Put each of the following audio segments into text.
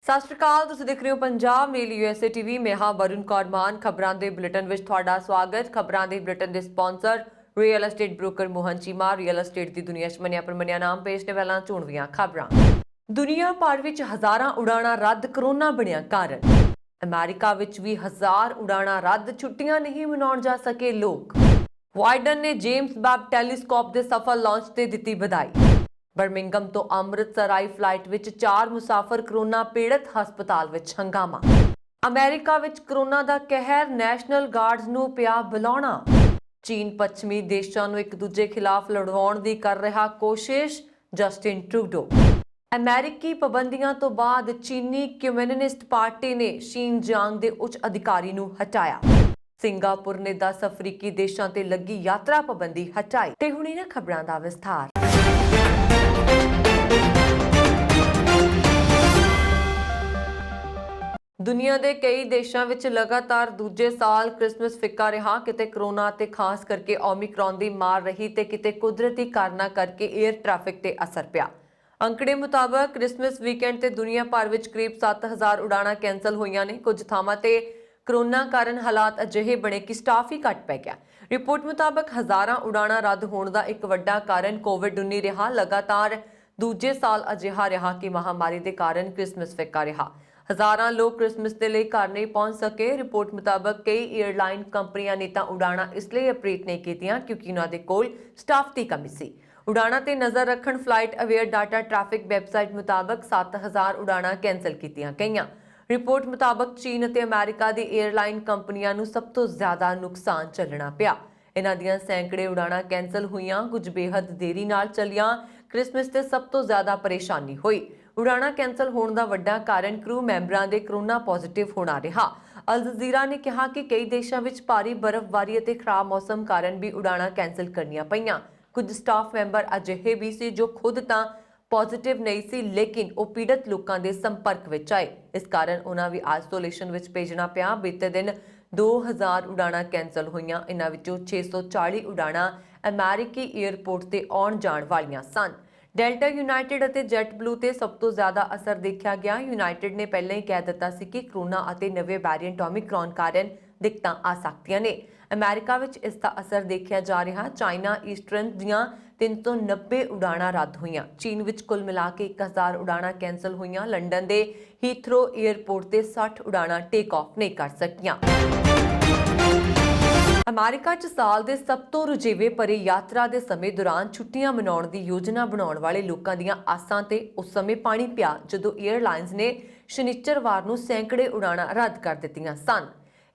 ਸਤਿ ਸ਼੍ਰੀ ਅਕਾਲ। ਤੁਸੀਂ ਦੇਖ ਰਹੇ ਹੋ ਪੰਜਾਬ ਮੇਲ USA TV। ਮੈਂ ਹਾਂ ਵਰੁਣ ਕੌਰ ਮਾਨ। ਖਬਰਾਂ ਦੇ ਬੁਲੇਟਿਨ ਵਿੱਚ ਤੁਹਾਡਾ ਸਵਾਗਤ। ਖਬਰਾਂ ਦੇ ਬੁਲੇਟਿਨ ਦੇ sponsor real estate broker Mohan Cheema. Real estate ਦੀ ਦੁਨੀਆ 'ਚ ਮੰਨਿਆ ਪ੍ਰਮੰਨਿਆ ਨਾਮ। ਪੇਸ਼ ਨੇ ਪਹਿਲਾਂ ਚੋਣਵੀਆਂ ਖਬਰਾਂ। ਦੁਨੀਆ ਭਰ ਵਿੱਚ ਹਜ਼ਾਰਾਂ ਉਡਾਣਾਂ ਰੱਦ, ਕਰੋਨਾ ਬਣਿਆ ਕਾਰਨ। ਅਮਰੀਕਾ ਵਿੱਚ ਵੀ 1000 ਉਡਾਣਾਂ ਰੱਦ, ਛੁੱਟੀਆਂ ਨਹੀਂ ਮਨਾਉਣ ਜਾ ਸਕੇ ਲੋਕ। ਬਾਈਡਨ ਨੇ ਜੇਮਸ ਵੈਬ ਟੈਲੀਸਕੋਪ ਦੇ ਸਫਲ ਲਾਂਚ ਤੇ ਦਿੱਤੀ ਵਧਾਈ। ਬਰਮਿੰਘਮ ਤੋਂ ਅੰਮ੍ਰਿਤਸਰ ਆਈ ਫਲਾਈਟ ਵਿੱਚ 4 ਮੁਸਾਫਰ ਕਰੋਨਾ ਪੀੜਤ, ਹਸਪਤਾਲ ਵਿੱਚ ਹੰਗਾਮਾ। ਅਮਰੀਕਾ ਵਿੱਚ ਕਰੋਨਾ ਦਾ ਕਹਿਰ, ਨੈਸ਼ਨਲ ਗਾਰਡਜ਼ ਨੂੰ ਪਿਆ ਬੁਲਾਉਣਾ। ਚੀਨ ਪੱਛਮੀ ਦੇਸ਼ਾਂ ਨੂੰ ਇੱਕ ਦੂਜੇ ਖਿਲਾਫ ਲੜਵਾਉਣ ਦੀ ਕਰ ਰਿਹਾ ਕੋਸ਼ਿਸ਼, ਜਸਟਿਨ ਟਰੂਡੋ। ਅਮਰੀਕੀ ਪਾਬੰਦੀਆਂ ਤੋਂ ਬਾਅਦ ਚੀਨੀ ਕਮਿਊਨਿਸਟ ਪਾਰਟੀ ਨੇ ਸ਼ਿਨਜਾਂਗ ਦੇ ਉੱਚ ਅਧਿਕਾਰੀ ਨੂੰ ਹਟਾਇਆ। ਸਿੰਗਾਪੁਰ ਨੇ 10 ਅਫਰੀਕੀ ਦੇਸ਼ਾਂ ਤੇ ਲੱਗੀ ਯਾਤਰਾ ਪਾਬੰਦੀ ਹਟਾਈ। ਤੇ ਹੁਣ ਇਹਨਾਂ ਖਬਰਾਂ ਦਾ ਵਿਸਥਾਰ। ਦੁਨੀਆ ਦੇ ਕਈ ਦੇਸ਼ਾਂ ਵਿੱਚ ਲਗਾਤਾਰ ਦੂਜੇ ਸਾਲ ਕ੍ਰਿਸਮਸ ਫਿੱਕਾ ਰਿਹਾ। ਕਿਤੇ ਕਰੋਨਾ ਤੇ ਖਾਸ ਕਰਕੇ ਓਮਿਕਰੌਨ ਦੀ ਮਾਰ ਰਹੀ ਤੇ ਕਿਤੇ ਕੁਦਰਤੀ ਕਾਰਨਾਂ ਕਰਕੇ 에ਅਰ ਟ੍ਰੈਫਿਕ ਤੇ ਅਸਰ ਪਿਆ। ਅੰਕੜੇ ਮੁਤਾਬਕ ਕ੍ਰਿਸਮਸ ਵੀਕਐਂਡ ਤੇ ਦੁਨੀਆ ਭਰ ਵਿੱਚ ਕਰੀਬ 7000 ਉਡਾਣਾਂ ਕੈਂਸਲ ਹੋਈਆਂ ਨੇ। ਕੁਝ ਥਾਵਾਂ ਤੇ ਕਰੋਨਾ ਕਾਰਨ ਹਾਲਾਤ ਅਜਿਹੇ ਬਣੇ ਕਿ ਸਟਾਫ ਹੀ ਘੱਟ ਪੈ ਗਿਆ। ਰਿਪੋਰਟ ਮੁਤਾਬਕ ਹਜ਼ਾਰਾਂ ਉਡਾਣਾਂ ਰੱਦ ਹੋਣ ਦਾ ਇੱਕ ਵੱਡਾ ਕਾਰਨ ਕੋਵਿਡ-19 ਰਿਹਾ। ਲਗਾਤਾਰ ਦੂਜੇ ਸਾਲ ਅਜਿਹਾ ਰਿਹਾ ਕਿ ਮਹਾਮਾਰੀ ਦੇ ਕਾਰਨ ਕ੍ਰਿਸਮਸ ਫਿੱਕਾ ਰਿਹਾ। ਹਜ਼ਾਰਾਂ ਲੋਕ ਕ੍ਰਿਸਮਸ ਦੇ ਲਈ ਘਰ ਨਹੀਂ ਪਹੁੰਚ ਸਕੇ। ਰਿਪੋਰਟ ਮੁਤਾਬਕ ਕਈ 에ਅਰਲਾਈਨ ਕੰਪਨੀਆਂ ਨੇ ਤਾਂ ਉਡਾਣਾਂ ਇਸ ਲਈ ਅਪਰੇਟ ਨਹੀਂ ਕੀਤੀਆਂ ਕਿਉਂਕਿ ਉਹਨਾਂ ਦੇ ਕੋਲ ਸਟਾਫ ਦੀ ਕਮੀ ਸੀ। ਉਡਾਣਾਂ ਤੇ ਨਜ਼ਰ ਰੱਖਣ flight aware data traffic website ਮੁਤਾਬਕ 7000 ਉਡਾਣਾਂ ਕੈਂਸਲ ਕੀਤੀਆਂ ਗਈਆਂ। ਰਿਪੋਰਟ ਮੁਤਾਬਕ ਚੀਨ ਅਤੇ ਅਮਰੀਕਾ ਦੀ 에ਅਰਲਾਈਨ ਕੰਪਨੀਆਂ ਨੂੰ ਸਭ ਤੋਂ ਜ਼ਿਆਦਾ ਨੁਕਸਾਨ ਝੱਲਣਾ ਪਿਆ। ਇਹਨਾਂ ਦੀਆਂ ਸੈਂਕੜੇ ਉਡਾਣਾਂ ਕੈਂਸਲ ਹੋਈਆਂ, ਕੁਝ ਬੇਹੱਦ ਦੇਰੀ ਨਾਲ ਚੱਲੀਆਂ। ਕ੍ਰਿਸਮਸ ਤੇ ਸਭ ਤੋਂ ਜ਼ਿਆਦਾ ਪਰੇਸ਼ਾਨੀ ਹੋਈ। ਉਡਾਣਾਂ ਕੈਂਸਲ ਹੋਣ ਦਾ ਵੱਡਾ ਕਾਰਨ ਕਰੂ ਮੈਂਬਰਾਂ ਦੇ ਕਰੋਨਾ ਪੋਜ਼ਿਟਿਵ ਹੋਣਾ ਰਿਹਾ। ਅਲ ਜਜ਼ੀਰਾ ਨੇ ਕਿਹਾ ਕਿ ਕਈ ਦੇਸ਼ਾਂ ਵਿੱਚ ਭਾਰੀ ਬਰਫ਼ਬਾਰੀ ਅਤੇ ਖਰਾਬ ਮੌਸਮ ਕਾਰਨ ਵੀ ਉਡਾਣਾਂ ਕੈਂਸਲ ਕਰਨੀਆਂ ਪਈਆਂ। ਕੁਝ ਸਟਾਫ ਮੈਂਬਰ ਅਜਿਹੇ ਵੀ ਸੀ ਜੋ ਖੁਦ ਤਾਂ ਪੋਜ਼ਿਟਿਵ ਨਹੀਂ ਸੀ, ਲੇਕਿਨ ਉਹ ਪੀੜਤ ਲੋਕਾਂ ਦੇ ਸੰਪਰਕ ਵਿੱਚ ਆਏ। ਇਸ ਕਾਰਨ ਉਹਨਾਂ ਵੀ ਆਈਸੋਲੇਸ਼ਨ ਵਿੱਚ ਭੇਜਣਾ ਪਿਆ। ਬੀਤੇ ਦਿਨ 2000 ਉਡਾਣਾਂ ਕੈਂਸਲ ਹੋਈਆਂ। ਇਹਨਾਂ ਵਿੱਚੋਂ 640 ਉਡਾਣਾਂ ਅਮਰੀਕੀ ਏਅਰਪੋਰਟ ਤੇ ਆਉਣ ਜਾਣ ਵਾਲੀਆਂ ਸਨ। ਡੈਲਟਾ, ਯੂਨਾਈਟਿਡ ਅਤੇ ਜੈਟ ਬਲੂ ਤੇ ਸਭ ਤੋਂ ਜ਼ਿਆਦਾ ਅਸਰ ਦੇਖਿਆ ਗਿਆ। ਯੂਨਾਈਟਿਡ ਨੇ ਪਹਿਲਾਂ ਹੀ ਕਹਿ ਦਿੱਤਾ ਸੀ ਕਿ ਕਰੋਨਾ ਅਤੇ ਨਵੇਂ ਵੈਰੀਐਂਟ ਓਮਿਕਰੌਨ ਕਾਰਨ ਦਿੱਕਤਾਂ ਆ ਸਕਦੀਆਂ ਨੇ। ਅਮਰੀਕਾ ਵਿੱਚ ਇਸ ਦਾ ਅਸਰ ਦੇਖਿਆ ਜਾ ਰਿਹਾ। ਚਾਈਨਾ ਈਸਟਰਨ ਦੀਆਂ 390 ਉਡਾਣਾਂ ਰੱਦ ਹੋਈਆਂ। ਚੀਨ ਵਿੱਚ ਕੁੱਲ ਮਿਲਾ ਕੇ 1000 ਉਡਾਣਾਂ ਕੈਂਸਲ ਹੋਈਆਂ। ਲੰਡਨ ਦੇ ਹੀਥਰੋ ਏਅਰਪੋਰਟ ਤੇ 60 ਉਡਾਣਾਂ ਟੇਕ ਆਫ ਨਹੀਂ ਕਰ ਸਕੀਆਂ। ਅਮਰੀਕਾ 'ਚ ਸਾਲ ਦੇ ਸਭ ਤੋਂ ਰੁਝੇਵੇਂ ਭਰੇ ਯਾਤਰਾ ਦੇ ਸਮੇਂ ਦੌਰਾਨ ਛੁੱਟੀਆਂ ਮਨਾਉਣ ਦੀ ਯੋਜਨਾ ਬਣਾਉਣ ਵਾਲੇ ਲੋਕਾਂ ਦੀਆਂ ਆਸਾਂ ਤੇ ਉਸ ਸਮੇਂ ਪਾਣੀ ਪਿਆ ਜਦੋਂ 에ਅਰਲਾਈਨਜ਼ ਨੇ ਸ਼ਨੀਚਰਵਾਰ ਨੂੰ ਸੈਂਕੜੇ ਉਡਾਣਾਂ ਰੱਦ ਕਰ ਦਿੱਤੀਆਂ ਸਨ।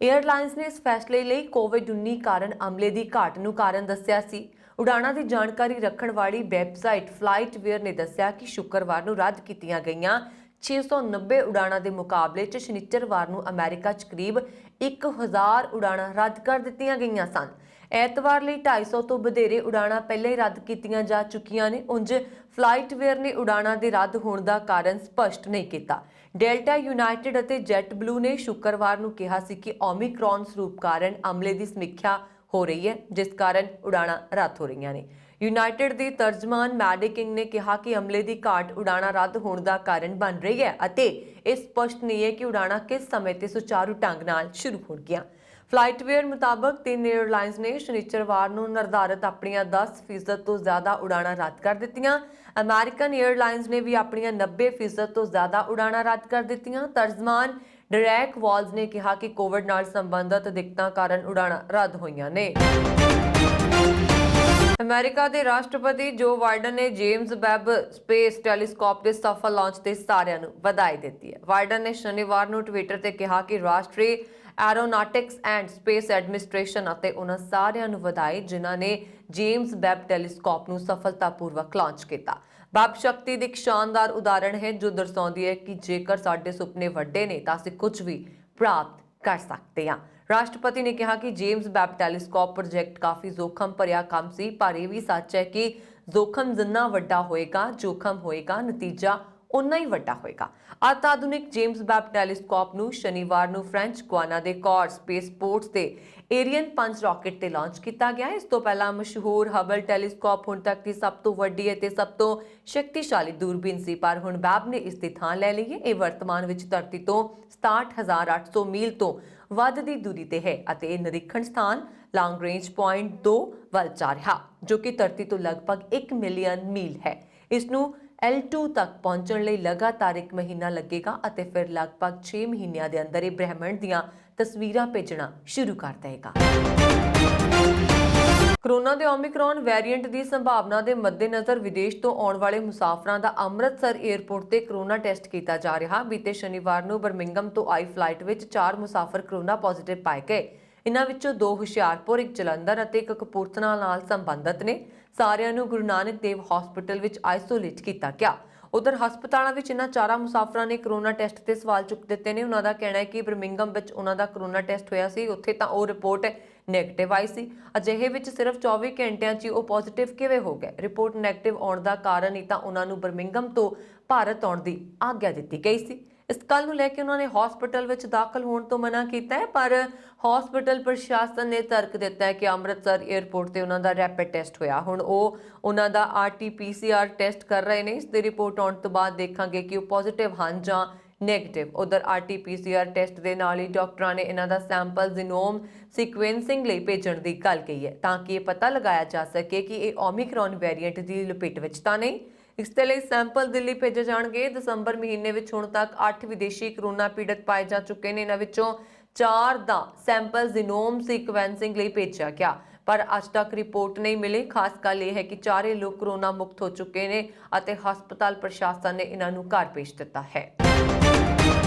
에ਅਰਲਾਈਨਜ਼ ਨੇ ਇਸ ਫੈਸਲੇ ਲਈ ਕੋਵਿਡ-19 ਕਾਰਨ ਅਮਲੇ ਦੀ ਘਾਟ ਨੂੰ ਕਾਰਨ ਦੱਸਿਆ ਸੀ। ਉਡਾਣਾਂ ਦੀ ਜਾਣਕਾਰੀ ਰੱਖਣ ਵਾਲੀ ਵੈਬਸਾਈਟ ਫਲਾਈਟਵੇਅਰ ਨੇ ਦੱਸਿਆ ਕਿ ਸ਼ੁੱਕਰਵਾਰ ਨੂੰ ਰੱਦ ਕੀਤੀਆਂ ਗਈਆਂ 690 ਉਡਾਣਾਂ ਦੇ ਮੁਕਾਬਲੇ 'ਚ ਸ਼ਨੀਚਰਵਾਰ ਨੂੰ ਅਮਰੀਕਾ 'ਚ ਕਰੀਬ 1000 ਉਡਾਣਾਂ ਰੱਦ ਕਰ ਦਿੱਤੀਆਂ ਗਈਆਂ ਸਨ। ਐਤਵਾਰ ਲਈ 250 ਤੋਂ ਵਧੇਰੇ ਉਡਾਣਾਂ ਪਹਿਲਾਂ ਹੀ ਰੱਦ ਕੀਤੀਆਂ ਜਾ ਚੁੱਕੀਆਂ ਨੇ। ਉਂਝ ਫਲਾਈਟਵੇਅਰ ਨੇ ਉਡਾਣਾਂ ਦੇ ਰੱਦ ਹੋਣ ਦਾ ਕਾਰਨ ਸਪਸ਼ਟ ਨਹੀਂ ਕੀਤਾ। ਡੈਲਟਾ, ਯੂਨਾਈਟਿਡ ਅਤੇ ਜੈਟ ਬਲੂ ਨੇ ਸ਼ੁੱਕਰਵਾਰ ਨੂੰ ਕਿਹਾ ਸੀ ਕਿ ਓਮਿਕਰੌਨ ਸਰੂਪ ਕਾਰਨ ਅਮਲੇ ਦੀ ਸਮੀਖਿਆ ਹੋ ਰਹੀ ਹੈ, ਜਿਸ ਕਾਰਨ ਉਡਾਣਾਂ ਰੱਦ ਹੋ ਰਹੀਆਂ ਨੇ। ਯੂਨਾਈਟਿਡ ਦੀ ਤਰਜਮਾਨ ਮੈਡੀ ਕਿੰਗ ਨੇ ਕਿਹਾ ਕਿ ਅਮਲੇ ਦੀ ਘਾਟ ਉਡਾਣਾਂ ਰੱਦ ਹੋਣ ਦਾ ਕਾਰਨ ਬਣ ਰਹੀ ਹੈ ਅਤੇ ਇਹ ਸਪਸ਼ਟ ਨਹੀਂ ਹੈ ਕਿ ਉਡਾਣਾਂ ਕਿਸ ਸਮੇਂ ਤੇ ਸੁਚਾਰੂ ਢੰਗ ਨਾਲ ਸ਼ੁਰੂ ਹੋਣਗੀਆਂ। ਫਲਾਈਟਵੇਅਰ ਮੁਤਾਬਕ 3 에ਅਰਲਾਈਨਜ਼ ਨੇ ਸ਼ਨੀਚਰਵਾਰ ਨੂੰ ਨਿਰਧਾਰਤ ਆਪਣੀਆਂ 10% ਤੋਂ ਜ਼ਿਆਦਾ ਉਡਾਣਾਂ ਰੱਦ ਕਰ ਦਿੱਤੀਆਂ। ਅਮਰੀਕਨ 에ਅਰਲਾਈਨਜ਼ ਨੇ ਵੀ ਆਪਣੀਆਂ 90% ਤੋਂ ਜ਼ਿਆਦਾ ਉਡਾਣਾਂ ਰੱਦ ਕਰ ਦਿੱਤੀਆਂ। ਤਰਜਮਾਨ ਡਰੈਕ ਵਾਲਜ਼ ਨੇ ਕਿਹਾ ਕਿ ਕੋਵਿਡ ਨਾਲ ਸੰਬੰਧਿਤ ਦਿੱਕਤਾਂ ਕਾਰਨ ਉਡਾਣਾਂ ਰੱਦ ਹੋਈਆਂ ਨੇ। ਅਮਰੀਕਾ ਦੇ ਰਾਸ਼ਟਰਪਤੀ ਜੋ ਬਾਈਡਨ ਨੇ ਜੇਮਸ ਵੈਬ ਸਪੇਸ ਟੈਲੀਸਕੋਪ ਦੇ ਸਫਲ ਲਾਂਚ ਤੇ ਸਾਰਿਆਂ ਨੂੰ ਵਧਾਈ ਦਿੱਤੀ ਹੈ। ਬਾਈਡਨ ਨੇ ਸ਼ਨੀਵਾਰ ਨੂੰ ਟਵਿੱਟਰ ਤੇ ਕਿਹਾ ਕਿ ਰਾਸ਼ਟਰੀ ਐਰੋਨੌਟਿਕਸ ਐਂਡ ਸਪੇਸ ਐਡਮਿਨਿਸਟ੍ਰੇਸ਼ਨ ਅਤੇ ਉਹਨਾਂ ਸਾਰਿਆਂ ਨੂੰ ਵਧਾਈ ਜਿਨ੍ਹਾਂ ਨੇ ਜੇਮਸ ਵੈਬ ਟੈਲੀਸਕੋਪ ਨੂੰ ਸਫਲਤਾਪੂਰਵਕ ਲਾਂਚ ਕੀਤਾ। ਵੈਬ ਸ਼ਕਤੀ ਦੀ ਇੱਕ ਸ਼ਾਨਦਾਰ ਉਦਾਹਰਣ ਹੈ ਜੋ ਦਰਸਾਉਂਦੀ ਹੈ ਕਿ ਜੇਕਰ ਸਾਡੇ ਸੁਪਨੇ ਵੱਡੇ ਨੇ ਤਾਂ ਅਸੀਂ ਕੁਝ ਵੀ ਪ੍ਰਾਪਤ ਕਰ ਸਕਦੇ ਹਾਂ। ਰਾਸ਼ਟਰਪਤੀ ਨੇ ਕਿਹਾ ਕਿ ਜੇਮਸ ਵੈਬ ਟੈਲੀਸਕੋਪ ਪ੍ਰੋਜੈਕਟ ਕਾਫੀ ਜੋਖਮ ਭਰਿਆ ਕੰਮ ਸੀ, ਪਰ ਇਹ ਵੀ ਸੱਚ ਹੈ ਕਿ ਜੋਖਮ ਜਿੰਨਾ ਵੱਡਾ ਹੋਏਗਾ, ਜੋਖਮ ਹੋਏਗਾ, ਨਤੀਜਾ ਉਨਾ ਹੀ ਵੱਡਾ ਹੋਏਗਾ। ਅਤਿਆਧੁਨਿਕ ਜੇਮਸ ਵੈਬ ਟੈਲੀਸਕੋਪ ਨੂੰ ਸ਼ਨੀਵਾਰ ਨੂੰ ਫ੍ਰੈਂਚ ਗੁਆਨਾ ਦੇ ਕੌਰ ਸਪੇਸਪੋਰਟਸ ਤੇ ਏਰੀਅਨ 5 ਰਾਕਟ ਤੇ ਲਾਂਚ ਕੀਤਾ ਗਿਆ। ਇਸ ਤੋਂ ਪਹਿਲਾਂ ਮਸ਼ਹੂਰ ਹਬਲ ਟੈਲੀਸਕੋਪ ਹੁਣ ਤੱਕ ਦੀ ਸਭ ਤੋਂ ਵੱਡੀ ਅਤੇ ਸਭ ਤੋਂ ਸ਼ਕਤੀਸ਼ਾਲੀ ਦੂਰਬੀਨ ਸੀ, ਪਰ ਹੁਣ ਵੈਬ ਨੇ ਇਸ ਦੀ ਥਾਂ ਲੈ ਲਈ ਹੈ। ਇਹ ਵਰਤਮਾਨ ਵਿੱਚ ਧਰਤੀ ਤੋਂ 67,800 ਮੀਲ ਤੋਂ ਵੱਧ ਦੀ ਦੂਰੀ ਤੇ ਹੈ ਅਤੇ ਇਹ ਨਿਰੀਖਣ ਸਥਾਨ ਲੌਂਗ ਰੇਂਜ ਪੁਆਇੰਟ 2 ਵੱਲ ਜਾ ਰਿਹਾ, ਜੋ ਕਿ ਧਰਤੀ ਤੋਂ ਲਗਭਗ 1 ਮਿਲੀਅਨ ਮੀਲ ਹੈ। ਇਸ ਨੂੰ L2 ਤੱਕ ਪਹੁੰਚਣ ਲਈ ਲਗਾਤਾਰ 1 ਮਹੀਨਾ ਲੱਗੇਗਾ ਅਤੇ ਫਿਰ ਲਗਭਗ 6 ਮਹੀਨਿਆਂ ਦੇ ਅੰਦਰ ਇਹ ਬ੍ਰਹਿਮੰਡ ਦੀਆਂ ਤਸਵੀਰਾਂ ਭੇਜਣਾ ਸ਼ੁਰੂ ਕਰ ਦੇਗਾ। ਕੋਰੋਨਾ ਦੇ ਓਮਿਕਰੌਨ ਵੇਰੀਐਂਟ ਦੀ ਸੰਭਾਵਨਾ ਦੇ ਮੱਦੇਨਜ਼ਰ ਵਿਦੇਸ਼ ਤੋਂ ਆਉਣ ਵਾਲੇ ਮੁਸਾਫਰਾਂ ਦਾ ਅੰਮ੍ਰਿਤਸਰ ਏਅਰਪੋਰਟ ਤੇ ਕੋਰੋਨਾ ਟੈਸਟ ਕੀਤਾ ਜਾ ਰਿਹਾ। ਬੀਤੇ ਸ਼ਨੀਵਾਰ ਨੂੰ ਬਰਮਿੰਘਮ ਤੋਂ ਆਈ ਫਲਾਈਟ ਵਿੱਚ 4 ਮੁਸਾਫਰ ਕੋਰੋਨਾ ਪੋਜ਼ਿਟਿਵ ਪਾਏ ਗਏ। ਇਨ੍ਹਾਂ ਵਿੱਚੋਂ 2 ਹੁਸ਼ਿਆਰਪੁਰ, 1 ਜਲੰਧਰ ਅਤੇ 1 ਕਪੂਰਥਲਾ ਨਾਲ ਸੰਬੰਧਿਤ ਨੇ। ਸਾਰਿਆਂ ਨੂੰ ਗੁਰੂ ਨਾਨਕ ਦੇਵ ਹਸਪਤਾਲ ਵਿੱਚ ਆਈਸੋਲੇਟ ਕੀਤਾ ਗਿਆ। ਉਧਰ ਹਸਪਤਾਲਾਂ ਵਿੱਚ ਇਨ੍ਹਾਂ 4 ਮੁਸਾਫਰਾਂ ਨੇ ਕੋਰੋਨਾ ਟੈਸਟ ਤੇ ਸਵਾਲ ਚੁੱਕ ਦਿੱਤੇ ਨੇ। ਉਹਨਾਂ ਦਾ ਕਹਿਣਾ ਹੈ ਕਿ ਬਰਮਿੰਘਮ ਵਿੱਚ ਉਹਨਾਂ ਦਾ ਕੋਰੋਨਾ ਟੈਸਟ ਹੋਇਆ ਸੀ, ਉੱਥੇ ਤਾਂ ਉਹ ਰਿਪੋਰਟ ਨੈਗੇਟਿਵ ਆਈ ਸੀ। ਅਜਿਹੇ ਵਿੱਚ ਸਿਰਫ 24 ਘੰਟਿਆਂ 'ਚ ਹੀ ਉਹ ਪੋਜ਼ਿਟਿਵ ਕਿਵੇਂ ਹੋ ਗਏ? ਰਿਪੋਰਟ ਨੈਗੇਟਿਵ ਆਉਣ ਦਾ ਕਾਰਨ ਹੀ ਤਾਂ ਉਹਨਾਂ ਨੂੰ ਬਰਮਿੰਘਮ ਤੋਂ ਭਾਰਤ ਆਉਣ ਦੀ ਆਗਿਆ ਦਿੱਤੀ ਗਈ ਸੀ। ਇਸ ਗੱਲ ਨੂੰ ਲੈ ਕੇ ਉਹਨਾਂ ਨੇ ਹਸਪਤਾਲ ਵਿੱਚ ਦਾਖਲ ਹੋਣ ਤੋਂ ਮਨਾ ਕੀਤਾ ਹੈ, ਪਰ ਹਸਪਤਾਲ ਪ੍ਰਸ਼ਾਸਨ ਨੇ ਤਰਕ ਦਿੱਤਾ ਹੈ ਕਿ ਅੰਮ੍ਰਿਤਸਰ ਏਅਰਪੋਰਟ ਤੇ ਉਹਨਾਂ ਦਾ ਰੈਪਿਡ ਟੈਸਟ ਹੋਇਆ। ਹੁਣ ਉਹ ਉਹਨਾਂ ਦਾ RT-PCR ਟੈਸਟ ਕਰ ਰਹੇ ਨੇ। ਇਸ ਦੀ ਰਿਪੋਰਟ ਆਉਣ ਤੋਂ ਬਾਅਦ ਦੇਖਾਂਗੇ ਕਿ ਉਹ ਪੋਜ਼ਿਟਿਵ ਹਨ ਜਾਂ ਨੈਗੇਟਿਵ। ਉਧਰ RT-PCR ਟੈਸਟ ਦੇ ਨਾਲ ਹੀ ਡਾਕਟਰਾਂ ਨੇ ਇਹਨਾਂ ਦਾ ਸੈਂਪਲ ਜੀਨੋਮ ਸੀਕੁਐਂਸਿੰਗ ਲਈ ਭੇਜਣ ਦੀ ਗੱਲ ਕਹੀ ਹੈ, ਤਾਂ ਕਿ ਇਹ ਪਤਾ ਲਗਾਇਆ ਜਾ ਸਕੇ ਕਿ ਇਹ ਓਮਿਕਰੌਨ ਵੇਰੀਐਂਟ ਦੀ ਲਪੇਟ ਵਿੱਚ ਤਾਂ ਨਹੀਂ। ਇਸ ਦੇ ਲਈ ਸੈਂਪਲ ਦਿੱਲੀ ਭੇਜੇ ਜਾਣਗੇ। ਦਸੰਬਰ ਮਹੀਨੇ ਵਿੱਚ ਹੁਣ ਤੱਕ 8 ਵਿਦੇਸ਼ੀ ਕੋਰੋਨਾ ਪੀੜਤ ਪਾਏ ਜਾ ਚੁੱਕੇ ਨੇ। ਇਹਨਾਂ ਵਿੱਚੋਂ 4 ਦਾ ਸੈਂਪਲ ਜੀਨੋਮ ਸੀਕੁਐਂਸਿੰਗ ਲਈ ਭੇਜਿਆ ਗਿਆ, ਪਰ ਅੱਜ ਤੱਕ ਰਿਪੋਰਟ ਨਹੀਂ ਮਿਲੀ। ਖਾਸ ਗੱਲ ਇਹ ਹੈ ਕਿ 4 ਲੋਕ ਕੋਰੋਨਾ ਮੁਕਤ ਹੋ ਚੁੱਕੇ ਨੇ ਅਤੇ ਹਸਪਤਾਲ ਪ੍ਰਸ਼ਾਸਨ ਨੇ ਇਹਨਾਂ ਨੂੰ ਘਰ ਭੇਜ ਦਿੱਤਾ ਹੈ।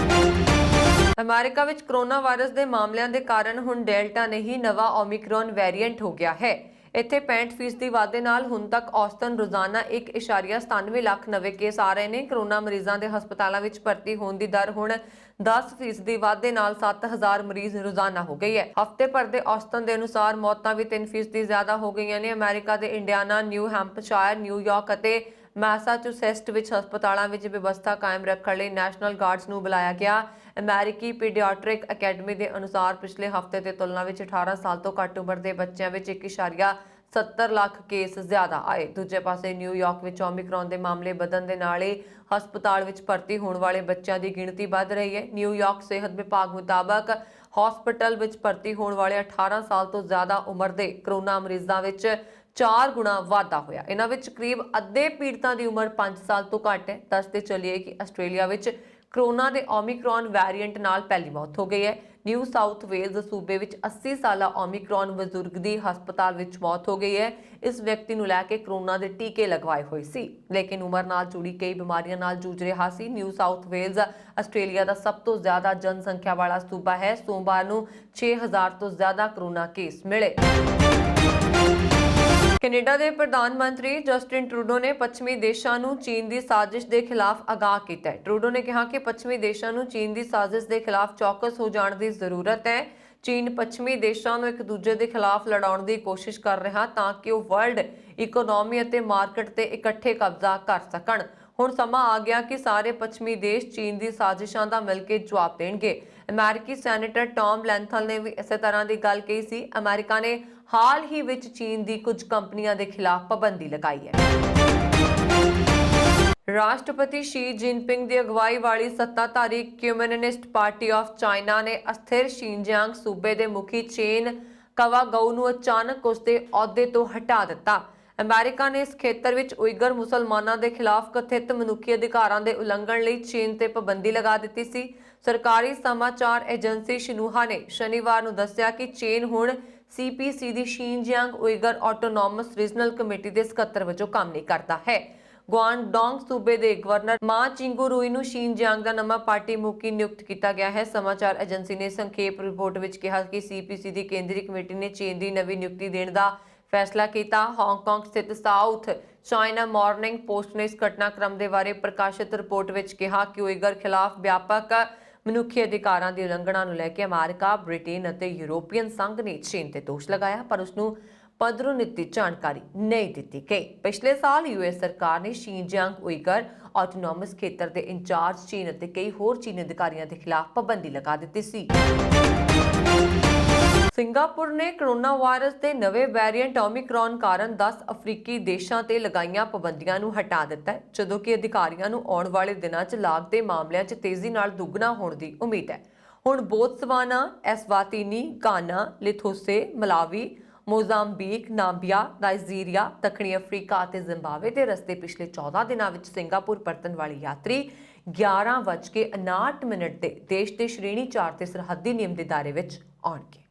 ਅਮਰੀਕਾ ਵਿੱਚ ਕੋਰੋਨਾ ਵਾਇਰਸ ਦੇ ਮਾਮਲਿਆਂ ਦੇ ਕਾਰਨ ਹੁਣ ਡੈਲਟਾ ਨਹੀਂ, ਨਵਾਂ ਓਮਿਕਰੌਨ ਵੇਰੀਐਂਟ ਹੋ ਗਿਆ ਹੈ। ਇੱਥੇ 65% ਦੀ ਵਾਧੇ ਨਾਲ ਹੁਣ ਤੱਕ ਔਸਤਨ ਰੋਜ਼ਾਨਾ 1.97 ਲੱਖ ਨਵੇਂ ਕੇਸ ਆ ਰਹੇ ਨੇ। ਕੋਰੋਨਾ ਮਰੀਜ਼ਾਂ ਦੇ ਹਸਪਤਾਲਾਂ ਵਿੱਚ ਭਰਤੀ ਹੋਣ ਦੀ ਦਰ ਹੁਣ 10% ਦੀ ਵਾਧੇ ਨਾਲ 7000 ਮਰੀਜ਼ ਰੋਜ਼ਾਨਾ ਹੋ ਗਈ ਹੈ। ਹਫ਼ਤੇ ਭਰ ਦੇ ਔਸਤਨ ਦੇ ਅਨੁਸਾਰ ਮੌਤਾਂ ਵੀ 3% ਦੀ ਜ਼ਿਆਦਾ ਹੋ ਗਈਆਂ ਨੇ। ਅਮਰੀਕਾ ਦੇ ਇੰਡੀਆਨਾ, ਨਿਊ ਹੈਂਪਸ਼ਾਇਰ, ਨਿਊਯਾਰਕ ਅਤੇ ਮੈਸਾਚੁਸੇਟਸ ਵਿੱਚ ਹਸਪਤਾਲਾਂ ਵਿੱਚ ਵਿਵਸਥਾ ਕਾਇਮ ਰੱਖਣ ਲਈ ਨੈਸ਼ਨਲ ਗਾਰਡਸ ਨੂੰ ਬੁਲਾਇਆ ਗਿਆ। ਅਮਰੀਕੀ ਪੀਡੀਆਟ੍ਰਿਕ ਅਕੈਡਮੀ ਦੇ ਅਨੁਸਾਰ ਪਿਛਲੇ ਹਫ਼ਤੇ ਦੀ ਤੁਲਨਾ ਵਿੱਚ 18 ਸਾਲ ਤੋਂ ਘੱਟ ਉਮਰ ਦੇ ਬੱਚਿਆਂ ਵਿੱਚ 1.70 ਲੱਖ ਕੇਸ ਜ਼ਿਆਦਾ ਆਏ। ਦੂਜੇ ਪਾਸੇ ਨਿਊਯਾਰਕ ਵਿੱਚ ਓਮਿਕਰੌਨ ਦੇ ਮਾਮਲੇ ਵਧਣ ਦੇ ਨਾਲ ਹੀ ਹਸਪਤਾਲ ਵਿੱਚ ਭਰਤੀ ਹੋਣ ਵਾਲੇ ਬੱਚਿਆਂ ਦੀ ਗਿਣਤੀ ਵੱਧ ਰਹੀ ਹੈ। ਨਿਊਯਾਰਕ ਸਿਹਤ ਵਿਭਾਗ ਮੁਤਾਬਕ ਹਸਪਤਾਲ ਵਿੱਚ ਭਰਤੀ ਹੋਣ ਵਾਲੇ 18 ਸਾਲ ਤੋਂ ਜ਼ਿਆਦਾ ਉਮਰ ਦੇ ਕੋਰੋਨਾ ਮਰੀਜ਼ਾਂ ਵਿੱਚ 4 ਗੁਣਾ ਵਾਧਾ ਹੋਇਆ। ਇਹਨਾਂ ਵਿੱਚ ਕਰੀਬ ਅੱਧੇ ਪੀੜਤਾਂ ਦੀ ਉਮਰ 5 ਸਾਲ ਤੋਂ ਘੱਟ ਹੈ। ਦੱਸਦੇ ਚੱਲੀਏ ਕਿ ਆਸਟ੍ਰੇਲੀਆ ਵਿੱਚ ਕੋਰੋਨਾ ਦੇ ਓਮਿਕਰੌਨ ਵੇਰੀਐਂਟ ਨਾਲ ਪਹਿਲੀ ਮੌਤ ਹੋ ਗਈ ਹੈ। ਨਿਊ ਸਾਊਥ ਵੇਲਜ਼ ਸੂਬੇ ਵਿੱਚ 80 ਸਾਲਾ ਓਮਿਕਰੌਨ ਬਜ਼ੁਰਗ ਦੀ ਹਸਪਤਾਲ ਵਿੱਚ ਮੌਤ ਹੋ ਗਈ ਹੈ। ਇਸ ਵਿਅਕਤੀ ਨੂੰ ਲੈ ਕੇ ਕੋਰੋਨਾ ਦੇ ਟੀਕੇ ਲਗਵਾਏ ਹੋਏ ਸੀ, ਲੇਕਿਨ ਉਮਰ ਨਾਲ ਜੁੜੀ ਕਈ ਬਿਮਾਰੀਆਂ ਨਾਲ ਜੂਝ ਰਿਹਾ ਸੀ। ਨਿਊ ਸਾਊਥ ਵੇਲਜ਼ ਆਸਟ੍ਰੇਲੀਆ ਦਾ ਸਭ ਤੋਂ ਜ਼ਿਆਦਾ ਜਨਸੰਖਿਆ ਵਾਲਾ ਸੂਬਾ ਹੈ। ਸੋਮਵਾਰ ਨੂੰ 6000 ਤੋਂ ਜ਼ਿਆਦਾ ਕੋਰੋਨਾ ਕੇਸ ਮਿਲੇ। ਕੈਨੇਡਾ ਦੇ ਪ੍ਰਧਾਨ ਮੰਤਰੀ ਜਸਟਿਨ ਟਰੂਡੋ ਨੇ ਪੱਛਮੀ ਦੇਸ਼ਾਂ ਨੂੰ ਚੀਨ ਦੀ ਸਾਜ਼ਿਸ਼ ਦੇ ਖਿਲਾਫ ਆਗਾਹ ਕੀਤਾ ਹੈ। ਟਰੂਡੋ ਨੇ ਕਿਹਾ ਕਿ ਪੱਛਮੀ ਦੇਸ਼ਾਂ ਨੂੰ ਚੀਨ ਦੀ ਸਾਜ਼ਿਸ਼ ਦੇ ਖਿਲਾਫ ਚੌਕਸ ਹੋ ਜਾਣ ਦੀ ਜ਼ਰੂਰਤ ਹੈ। ਚੀਨ ਪੱਛਮੀ ਦੇਸ਼ਾਂ ਨੂੰ ਇੱਕ ਦੂਜੇ ਦੇ ਖਿਲਾਫ ਲੜਾਉਣ ਦੀ ਕੋਸ਼ਿਸ਼ ਕਰ ਰਿਹਾ ਤਾਂ ਕਿ ਉਹ ਵਰਲਡ ਇਕਨੋਮੀ ਅਤੇ ਮਾਰਕੀਟ ਤੇ ਇਕੱਠੇ ਕਬਜ਼ਾ ਕਰ ਸਕਣ। ਹੁਣ ਸਮਾਂ ਆ ਗਿਆ ਕਿ ਸਾਰੇ ਪੱਛਮੀ ਦੇਸ਼ ਚੀਨ ਦੀ ਸਾਜ਼ਿਸ਼ਾਂ ਦਾ ਮਿਲ ਕੇ ਜਵਾਬ ਦੇਣਗੇ। ਅਮਰੀਕੀ ਸੈਨੇਟਰ ਟੌਮ ਲੈਂਥਲ ਨੇ ਵੀ ਇਸੇ ਤਰ੍ਹਾਂ ਦੀ ਗੱਲ ਕਹੀ ਸੀ। ਅਮਰੀਕਾ ਨੇ ਹਾਲ ਹੀ ਵਿੱਚ ਚੀਨ ਦੀ ਕੁਝ ਕੰਪਨੀਆਂ ਦੇ ਖਿਲਾਫ ਪਾਬੰਦੀ ਲਗਾਈ ਹੈ। ਰਾਸ਼ਟਰਪਤੀ ਸ਼ੀ ਜਿਨਪਿੰਗ ਦੀ ਅਗਵਾਈ ਵਾਲੀ ਸੱਤਾਧਾਰੀ ਕਮਿਊਨਿਸਟ ਪਾਰਟੀ ਆਫ ਚਾਈਨਾ ਨੇ ਅਸਥਿਰ ਸ਼ਿਨਜਿਆਂਗ ਸੂਬੇ ਦੇ ਮੁਖੀ ਚੇਨ ਕਵਾਗਊ ਨੂੰ ਅਚਾਨਕ ਉਸਦੇ ਅਹੁਦੇ ਤੋਂ ਹਟਾ ਦਿੱਤਾ। ਅਮਰੀਕਾ ਨੇ ਇਸ ਖੇਤਰ ਵਿੱਚ ਉਈਗਰ ਮੁਸਲਮਾਨਾਂ ਦੇ ਖਿਲਾਫ ਕਥਿਤ ਮਨੁੱਖੀ ਅਧਿਕਾਰਾਂ ਦੇ ਉਲੰਘਣ ਲਈ ਚੀਨ ਤੇ ਪਾਬੰਦੀ ਲਗਾ ਦਿੱਤੀ ਸੀ। ਸਰਕਾਰੀ ਸਮਾਚਾਰ ਏਜੰਸੀ ਸ਼ਿਨੂਹਾ ਨੇ ਸ਼ਨੀਵਾਰ ਨੂੰ ਦੱਸਿਆ ਕਿ ਚੀਨ ਹੁਣ CPC ਦੀ ਸ਼ਿਨਜਿਆਂਗ ਉਈਗਰ ਆਟੋਨੋਮਸ ਰੀਜਨਲ ਕਮੇਟੀ ਦੇ ਸਕੱਤਰ ਵਜੋਂ ਕੰਮ ਨਹੀਂ ਕਰਦਾ ਹੈ। ਗੁਆਂਗਡੋਂਗ ਸੂਬੇ ਦੇ ਗਵਰਨਰ ਮਾ ਚਿੰਗੂ ਰੂਈ ਨੂੰ ਸ਼ਿਨਜਿਆਂਗ ਦਾ ਨਵਾਂ ਪਾਰਟੀ ਮੁਖੀ ਨਿਯੁਕਤ ਕੀਤਾ ਗਿਆ ਹੈ। ਸਮਾਚਾਰ ਏਜੰਸੀ ਨੇ ਸੰਖੇਪ ਰਿਪੋਰਟ ਵਿੱਚ ਕਿਹਾ ਕਿ CPC ਦੀ ਕੇਂਦਰੀ ਕਮੇਟੀ ਨੇ ਚੀਨ ਦੀ ਨਵੀਂ ਨਿਯੁਕਤੀ ਦੇਣ ਦਾ ਫੈਸਲਾ ਕੀਤਾ। ਹਾਂਗਕਾਂਗ ਸਥਿਤ ਸਾਊਥ ਚਾਈਨਾ ਮਾਰਨਿੰਗ ਪੋਸਟ ਨੇ ਇਸ ਘਟਨਾਕ੍ਰਮ ਦੇ ਬਾਰੇ ਪ੍ਰਕਾਸ਼ਿਤ ਰਿਪੋਰਟ ਵਿੱਚ ਕਿਹਾ ਕਿ ਉਈਗਰ ਖਿਲਾਫ ਵਿਆਪਕ ਮਨੁੱਖੀ ਅਧਿਕਾਰਾਂ ਦੀ ਉਲੰਘਣਾ ਨੂੰ ਲੈ ਕੇ ਅਮਰੀਕਾ, ਬ੍ਰਿਟੇਨ ਅਤੇ ਯੂਰੋਪੀਅਨ ਸੰਘ ਨੇ ਚੀਨ ਤੇ ਦੋਸ਼ ਲਗਾਇਆ, ਪਰ ਉਸ ਨੂੰ ਪਦਰੋਨਿਤੀ ਜਾਣਕਾਰੀ ਨਹੀਂ ਦਿੱਤੀ ਗਈ। ਪਿਛਲੇ ਸਾਲ ਯੂਐਸ ਸਰਕਾਰ ਨੇ ਸ਼ਿਨਜਿयांग ਉਈਗਰ ਆਟੋਨੋਮਸ ਖੇਤਰ ਦੇ ਇੰਚਾਰਜ ਚੀਨ ਅਤੇ ਕਈ ਹੋਰ ਚੀਨੀ ਅਧਿਕਾਰੀਆਂ ਦੇ ਖਿਲਾਫ ਪਾਬੰਦੀ ਲਗਾ ਦਿੱਤੀ ਸੀ। ਸਿੰਗਾਪੁਰ ਨੇ ਕੋਰੋਨਾ ਵਾਇਰਸ ਦੇ ਨਵੇਂ ਵੇਰੀਐਂਟ ਓਮਿਕਰੌਨ ਕਾਰਨ 10 ਅਫਰੀਕੀ ਦੇਸ਼ਾਂ ਤੇ ਲਗਾਈਆਂ ਪਾਬੰਦੀਆਂ ਨੂੰ ਹਟਾ ਦਿੱਤਾ ਹੈ, ਜਦੋਂ ਕਿ ਅਧਿਕਾਰੀਆਂ ਨੂੰ ਆਉਣ ਵਾਲੇ ਦਿਨਾਂ 'ਚ ਲਾਗ ਦੇ ਮਾਮਲਿਆਂ 'ਚ ਤੇਜ਼ੀ ਨਾਲ ਦੁੱਗਣਾ ਹੋਣ ਦੀ ਉਮੀਦ ਹੈ। ਹੁਣ ਬੋਤਸਵਾਨਾ, ਐਸਵਾਤੀਨੀ, ਗਾਨਾ, ਲਿਥੋਸੇ, ਮਲਾਵੀ, ਮੋਜ਼ਾਮਬੀਕ, ਨਾਮੀਬੀਆ, ਨਾਈਜੀਰੀਆ, ਦੱਖਣੀ ਅਫਰੀਕਾ ਅਤੇ ਜ਼ਿੰਬਾਬਵੇ ਦੇ ਰਸਤੇ ਪਿਛਲੇ 14 ਦਿਨਾਂ ਵਿੱਚ ਸਿੰਗਾਪੁਰ ਪਰਤਣ ਵਾਲੇ ਯਾਤਰੀ 11:59 ਦੇ ਦੇਸ਼ ਦੇ ਸ਼੍ਰੇਣੀ 4 ਤੇ ਸਰਹੱਦੀ ਨਿਯਮ ਦੇ ਦਾਇਰੇ ਵਿੱਚ ਆਉਣਗੇ।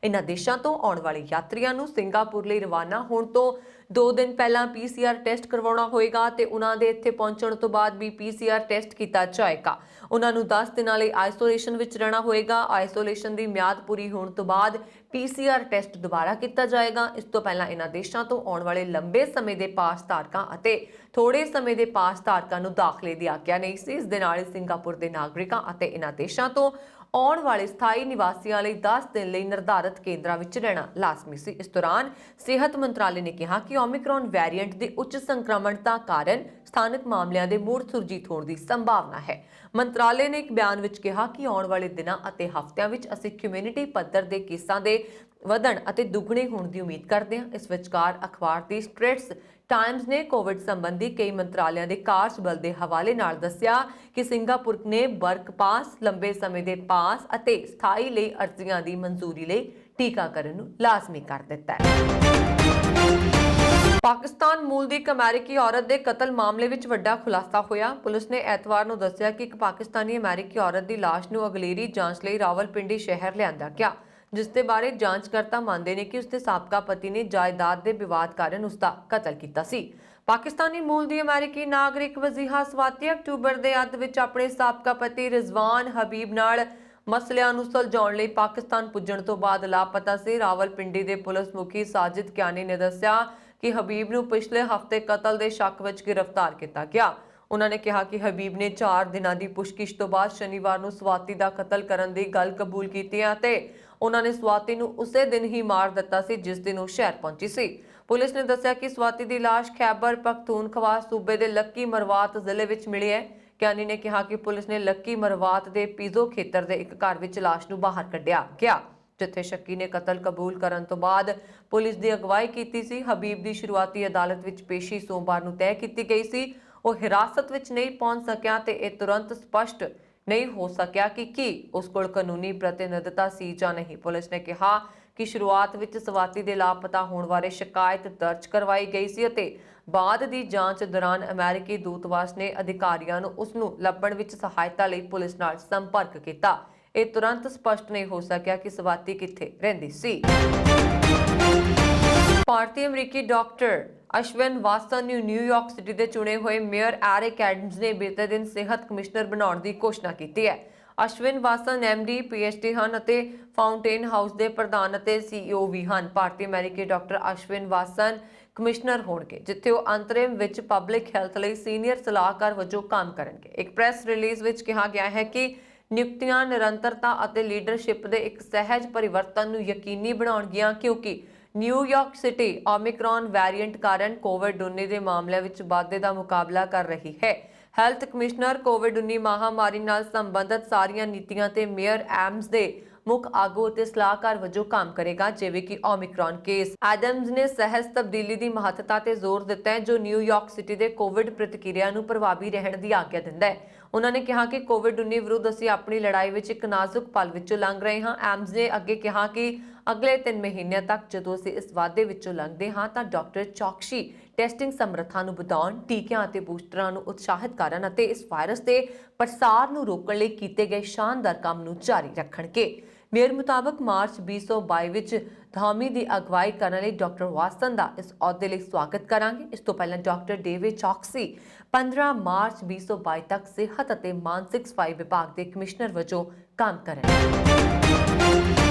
ਇਨ੍ਹਾਂ ਦੇਸ਼ਾਂ ਤੋਂ ਆਉਣ ਵਾਲੇ ਯਾਤਰੀਆਂ ਨੂੰ ਸਿੰਗਾਪੁਰ ਲਈ ਰਵਾਨਾ ਹੋਣ ਤੋਂ 2 ਦਿਨ ਪਹਿਲਾਂ PCR ਟੈਸਟ ਕਰਵਾਉਣਾ ਹੋਏਗਾ ਤੇ ਉਹਨਾਂ ਦੇ ਇੱਥੇ ਪਹੁੰਚਣ ਤੋਂ ਬਾਅਦ ਵੀ PCR ਟੈਸਟ ਕੀਤਾ ਜਾਏਗਾ। ਉਹਨਾਂ ਨੂੰ 10 ਦਿਨਾਂ ਲਈ ਆਈਸੋਲੇਸ਼ਨ ਵਿੱਚ ਰਹਿਣਾ ਹੋਏਗਾ। ਆਈਸੋਲੇਸ਼ਨ ਦੀ ਮਿਆਦ ਪੂਰੀ ਹੋਣ ਤੋਂ ਬਾਅਦ PCR ਟੈਸਟ ਦੁਬਾਰਾ ਕੀਤਾ ਜਾਏਗਾ। ਇਸ ਤੋਂ ਪਹਿਲਾਂ ਇਨ੍ਹਾਂ ਦੇਸ਼ਾਂ ਤੋਂ ਆਉਣ ਵਾਲੇ ਲੰਬੇ ਸਮੇਂ ਦੇ ਪਾਸ ਧਾਰਕਾਂ ਅਤੇ ਥੋੜੇ ਸਮੇਂ ਦੇ ਪਾਸ ਧਾਰਕਾਂ ਨੂੰ ਦਾਖਲੇ ਦੀ ਆਗਿਆ ਨਹੀਂ ਸੀ। ਇਸ ਦੇ ਨਾਲ ਹੀ ਸਿੰਗਾਪੁਰ ਦੇ ਨਾਗਰਿਕਾਂ ਅਤੇ ਇਨ੍ਹਾਂ ਦੇਸ਼ਾਂ ਤੋਂ ਆਉਣ ਵਾਲੇ ਸਥਾਈ ਨਿਵਾਸੀਆਂ ਲਈ 10 ਦਿਨ ਲਈ ਨਿਰਧਾਰਤ ਕੇਂਦਰਾਂ ਵਿੱਚ ਰਹਿਣਾ ਲਾਜ਼ਮੀ ਸੀ। ਇਸ ਦੌਰਾਨ ਸਿਹਤ ਮੰਤਰਾਲੇ ਨੇ ਕਿਹਾ ਕਿ ਓਮਿਕਰੌਨ ਵੇਰੀਐਂਟ ਦੇ ਉੱਚ ਸੰਕਰਮਣਤਾ ਕਾਰਨ ਸਥਾਨਕ ਮਾਮਲਿਆਂ ਦੇ ਮੁੜ ਸੁਰਜੀਤ ਹੋਣ ਦੀ ਸੰਭਾਵਨਾ ਹੈ। ਮੰਤਰਾਲੇ ਨੇ ਇੱਕ ਬਿਆਨ ਵਿੱਚ ਕਿਹਾ ਕਿ ਆਉਣ ਵਾਲੇ ਦਿਨਾਂ ਅਤੇ ਹਫ਼ਤਿਆਂ ਵਿੱਚ ਅਸੀਂ ਕਮਿਊਨਿਟੀ ਪੱਧਰ ਦੇ ਕੇਸਾਂ ਦੇ ਵਧਣ ਅਤੇ ਦੁੱਗਣੇ ਹੋਣ ਦੀ ਉਮੀਦ ਕਰਦੇ ਹਾਂ। ਇਸ ਵਿਚਕਾਰ ਅਖਬਾਰ ਦੀ ਸਟ੍ਰੇਟਸ ਟਾਈਮਜ਼ ਨੇ ਕੋਵਿਡ ਸੰਬੰਧੀ ਕਈ ਮੰਤਰਾਲਿਆਂ ਦੇ ਕਾਰਜਬਲ ਦੇ ਹਵਾਲੇ ਨਾਲ ਦੱਸਿਆ ਕਿ ਸਿੰਗਾਪੁਰ ਨੇ ਵਰਕ ਪਾਸ, ਲੰਬੇ ਸਮੇਂ ਦੇ ਪਾਸ ਅਤੇ ਸਥਾਈ ਲਈ ਅਰਜ਼ੀਆਂ ਦੀ ਮਨਜ਼ੂਰੀ ਲਈ ਟੀਕਾਕਰਨ ਨੂੰ ਲਾਜ਼ਮੀ ਕਰ ਦਿੱਤਾ ਹੈ। ਪਾਕਿਸਤਾਨ ਮੂਲ ਦੀ ਇੱਕ ਅਮਰੀਕੀ ਔਰਤ ਦੇ ਕਤਲ ਮਾਮਲੇ ਵਿੱਚ ਵੱਡਾ ਖੁਲਾਸਾ ਹੋਇਆ। ਪੁਲਿਸ ਨੇ ਐਤਵਾਰ ਨੂੰ ਦੱਸਿਆ ਕਿ ਇੱਕ ਪਾਕਿਸਤਾਨੀ ਅਮਰੀਕੀ ਔਰਤ ਦੀ ਲਾਸ਼ ਨੂੰ ਅਗਲੇਰੀ ਜਾਂਚ ਲਈ ਰਾਵਲਪਿੰਡੀ ਸ਼ਹਿਰ ਲਿਆਂਦਾ ਗਿਆ, ਜਿਸ ਦੇ ਬਾਰੇ ਜਾਂਚਕਰਤਾ ਮੰਨਦੇ ਨੇ ਕਿ ਉਸਦੇ ਸਾਬਕਾ ਪਤੀ ਨੇ ਜਾਇਦਾਦ ਦੇ ਵਿਵਾਦ ਕਾਰਨ ਉਸਦਾ ਕਤਲ ਕੀਤਾ ਸੀ। ਪਾਕਿਸਤਾਨੀ ਮੂਲ ਦੀ ਅਮਰੀਕੀ ਨਾਗਰਿਕ ਵਜ਼ੀਹਾ ਸਵਾਤੀ ਅਕਤੂਬਰ ਦੇ ਅੱਧ ਵਿੱਚ ਆਪਣੇ ਸਾਬਕਾ ਪਤੀ ਰਿਜ਼ਵਾਨ ਹਬੀਬ ਨਾਲ ਮਸਲਿਆਂ ਨੂੰ ਸੁਲਝਾਉਣ ਲਈ ਪਾਕਿਸਤਾਨ ਪੁੱਜਣ ਤੋਂ ਬਾਅਦ ਲਾਪਤਾ ਸੀ। ਰਾਵਲਪਿੰਡੀ ਦੇ ਪੁਲਿਸ ਮੁਖੀ ਸਾਜਿਦ ਕਿਆਨੀ ਨੇ ਦੱਸਿਆ ਕਿ ਹਬੀਬ ਨੂੰ ਪਿਛਲੇ ਹਫ਼ਤੇ ਕਤਲ ਦੇ ਸ਼ੱਕ ਵਿੱਚ ਗ੍ਰਿਫਤਾਰ ਕੀਤਾ ਗਿਆ। ਉਹਨਾਂ ਨੇ ਕਿਹਾ ਕਿ ਹਬੀਬ ਨੇ 4 ਦਿਨਾਂ ਦੀ ਪੁੱਛਗਿੱਛ ਤੋਂ ਬਾਅਦ ਸ਼ਨੀਵਾਰ ਨੂੰ ਸਵਾਤੀ ਦਾ ਕਤਲ ਕਰਨ ਦੀ ਗੱਲ ਕਬੂਲ ਕੀਤੀ ਹੈ ਅਤੇ ਉਹਨਾਂ ਨੇ ਸਵਾਤੀ ਨੂੰ ਉਸੇ ਦਿਨ ਹੀ ਮਾਰ ਦਿੱਤਾ ਸੀ ਜਿਸ ਦਿਨ ਉਹ ਸ਼ਹਿਰ ਪਹੁੰਚੀ ਸੀ। ਪੁਲਿਸ ਨੇ ਦੱਸਿਆ ਕਿ ਸਵਾਤੀ ਦੀ ਲਾਸ਼ ਖੈਬਰ ਪਖਤੂਨਖਵਾ ਸੂਬੇ ਦੇ ਲੱਕੀ ਮਰਵਾਤ ਜ਼ਿਲ੍ਹੇ ਵਿੱਚ ਮਿਲੀ ਹੈ। ਕਿਆਨੀ ਨੇ ਕਿਹਾ ਕਿ ਪੁਲਿਸ ਨੇ ਲੱਕੀ ਮਰਵਾਤ ਦੇ ਪੀਜ਼ੋ ਖੇਤਰ ਦੇ ਇੱਕ ਘਰ ਵਿੱਚ ਲਾਸ਼ ਨੂੰ ਬਾਹਰ ਕੱਢਿਆ ਗਿਆ, ਜਿੱਥੇ ਸ਼ੱਕੀ ਨੇ ਕਤਲ ਕਬੂਲ ਕਰਨ ਤੋਂ ਬਾਅਦ ਪੁਲਿਸ ਦੀ ਅਗਵਾਈ ਕੀਤੀ ਸੀ। ਹਬੀਬ ਦੀ ਸ਼ੁਰੂਆਤੀ ਅਦਾਲਤ ਵਿੱਚ ਪੇਸ਼ੀ ਸੋਮਵਾਰ ਨੂੰ ਤੈਅ ਕੀਤੀ ਗਈ ਸੀ। ਉਹ ਹਿਰਾਸਤ ਵਿੱਚ ਨਹੀਂ ਪਹੁੰਚ ਸਕਿਆ ਤੇ ਇਹ ਤੁਰੰਤ ਸਪਸ਼ਟ ਨਹੀਂ ਹੋ ਸਕਿਆ ਕਿ ਉਸ ਕੋਲ ਕਾਨੂੰਨੀ ਪ੍ਰਤੀਨਿਧਤਾ ਸੀ ਜਾਂ ਨਹੀਂ। ਪੁਲਿਸ ਨੇ ਕਿਹਾ ਕਿ ਸ਼ੁਰੂਆਤ ਵਿੱਚ ਸਵਾਤੀ ਦੇ ਲਾਪਤਾ ਹੋਣ ਬਾਰੇ ਸ਼ਿਕਾਇਤ ਦਰਜ ਕਰਵਾਈ ਗਈ ਸੀ ਅਤੇ ਬਾਅਦ ਦੀ ਜਾਂਚ ਦੌਰਾਨ ਅਮਰੀਕੀ ਦੂਤਵਾਸ ਨੇ ਅਧਿਕਾਰੀਆਂ ਨੂੰ ਉਸ ਨੂੰ ਲੱਭਣ ਵਿੱਚ ਸਹਾਇਤਾ ਲਈ ਪੁਲਿਸ ਨਾਲ ਸੰਪਰਕ ਕੀਤਾ। ਇਹ ਤੁਰੰਤ ਸਪਸ਼ਟ ਨਹੀਂ ਹੋ ਸਕਿਆ ਕਿ ਸਵਾਤੀ ਕਿੱਥੇ ਰਹਿੰਦੀ ਸੀ। ਭਾਰਤੀ ਅਮਰੀਕੀ ਡਾਕਟਰ ਅਸ਼ਵਿਨ ਵਾਸਨ ਨੂੰ ਨਿਊਯਾਰਕ ਸਿਟੀ ਦੇ ਚੁਣੇ ਹੋਏ ਮੇਅਰ ਐਰਿਕ ਐਡਮਜ਼ ਨੇ ਬੀਤੇ ਦਿਨ ਸਿਹਤ ਕਮਿਸ਼ਨਰ ਬਣਾਉਣ ਦੀ ਘੋਸ਼ਣਾ ਕੀਤੀ ਹੈ। ਅਸ਼ਵਿਨ ਵਾਸਨ MD PhD ਹਨ ਅਤੇ ਫਾਊਂਟੇਨ ਹਾਊਸ ਦੇ ਪ੍ਰਧਾਨ ਅਤੇ CEO ਵੀ ਹਨ। ਭਾਰਤੀ ਅਮਰੀਕੀ ਡਾਕਟਰ ਅਸ਼ਵਿਨ ਵਾਸਨ ਕਮਿਸ਼ਨਰ ਹੋਣਗੇ, ਜਿੱਥੇ ਉਹ ਅੰਤਰਿਮ ਵਿੱਚ ਪਬਲਿਕ ਹੈਲਥ ਲਈ ਸੀਨੀਅਰ ਸਲਾਹਕਾਰ ਵਜੋਂ ਕੰਮ ਕਰਨਗੇ। ਇੱਕ ਪ੍ਰੈਸ ਰਿਲੀਜ਼ ਵਿੱਚ ਕਿਹਾ ਗਿਆ ਹੈ ਕਿ ਨਿਯੁਕਤੀਆਂ ਨਿਰੰਤਰਤਾ ਅਤੇ ਲੀਡਰਸ਼ਿਪ ਦੇ ਇੱਕ ਸਹਿਜ ਪਰਿਵਰਤਨ ਨੂੰ ਯਕੀਨੀ ਬਣਾਉਣਗੀਆਂ, ਕਿਉਂਕਿ ਨਿਊਯਾਰਕ ਸਿਟੀ ਓਮਿਕਰੌਨ ਵੇਰੀਐਂਟ ਕਾਰਨ ਕੋਵਿਡ-19 ਦੇ ਮਾਮਲਿਆਂ ਵਿੱਚ ਵਾਧੇ ਦਾ ਮੁਕਾਬਲਾ ਕਰ ਰਹੀ ਹੈ। ਹੈਲਥ ਕਮਿਸ਼ਨਰ ਕੋਵਿਡ-19 ਮਹਾਮਾਰੀ ਨਾਲ ਸੰਬੰਧਿਤ ਸਾਰੀਆਂ ਨੀਤੀਆਂ ਤੇ ਮੇਅਰ ਐਡਮਜ਼ ਦੇ ਮੁੱਖ ਆਗੂ ਅਤੇ ਸਲਾਹਕਾਰ ਵਜੋਂ ਕੰਮ ਕਰੇਗਾ, ਜਿਵੇਂ ਕਿ ਓਮਿਕਰੌਨ ਕੇਸ। ਐਡਮਜ਼ ਨੇ ਸਹਿਜ ਤਬਦੀਲੀ ਦੀ ਮਹੱਤਤਾ ਤੇ ਜ਼ੋਰ ਦਿੱਤਾ ਹੈ, ਜੋ ਨਿਊਯਾਰਕ ਸਿਟੀ ਦੇ ਕੋਵਿਡ ਪ੍ਰਤੀਕਿਰਿਆ ਨੂੰ ਪ੍ਰਭਾਵੀ ਰਹਿਣ ਦੀ ਆਗਿਆ ਦਿੰਦਾ ਹੈ। ਉਹਨਾਂ ਨੇ ਕਿਹਾ ਕਿ ਕੋਵਿਡ-19 ਵਿਰੁੱਧ ਅਸੀਂ ਆਪਣੀ ਲੜਾਈ ਵਿੱਚ ਇੱਕ ਨਾਜ਼ੁਕ ਪਲ ਵਿੱਚੋਂ ਲੰਘ ਰਹੇ ਹਾਂ। ਐਡਮਜ਼ ਨੇ ਅੱਗੇ ਕਿਹਾ ਕਿ ਅਗਲੇ 3 ਮਹੀਨਿਆਂ ਤੱਕ ਜਦੋਂ ਅਸੀਂ ਇਸ ਵਾਧੇ ਵਿੱਚੋਂ ਲੰਘਦੇ ਹਾਂ ਤਾਂ ਡਾਕਟਰ ਚੌਕਸੀ ਟੈਸਟਿੰਗ ਸਮਰੱਥਾ ਨੂੰ ਵਧਾਉਣ, ਟੀਕਿਆਂ ਅਤੇ ਬੂਸਟਰਾਂ ਨੂੰ ਉਤਸ਼ਾਹਿਤ ਕਰਨ ਅਤੇ ਇਸ ਵਾਇਰਸ ਦੇ ਪ੍ਰਸਾਰ ਨੂੰ ਰੋਕਣ ਲਈ ਕੀਤੇ ਗਏ ਸ਼ਾਨਦਾਰ ਕੰਮ ਨੂੰ ਜਾਰੀ ਰੱਖਣਗੇ। ਮੇਅਰ ਮੁਤਾਬਕ ਮਾਰਚ 2022 ਵਿੱਚ ਧਾਮੀ ਦੀ ਅਗਵਾਈ ਕਰਨ ਲਈ ਡਾਕਟਰ ਵਾਸਨ ਦਾ ਇਸ ਅਹੁਦੇ ਲਈ ਸਵਾਗਤ ਕਰਾਂਗੇ। ਇਸ ਤੋਂ ਪਹਿਲਾਂ ਡਾਕਟਰ ਡੇਵਿਡ ਚੌਕਸੀ 15 ਮਾਰਚ 2022 ਤੱਕ ਸਿਹਤ ਅਤੇ ਮਾਨਸਿਕ ਸਫਾਈ ਵਿਭਾਗ ਦੇ ਕਮਿਸ਼ਨਰ ਵਜੋਂ ਕੰਮ ਕਰਨਗੇ।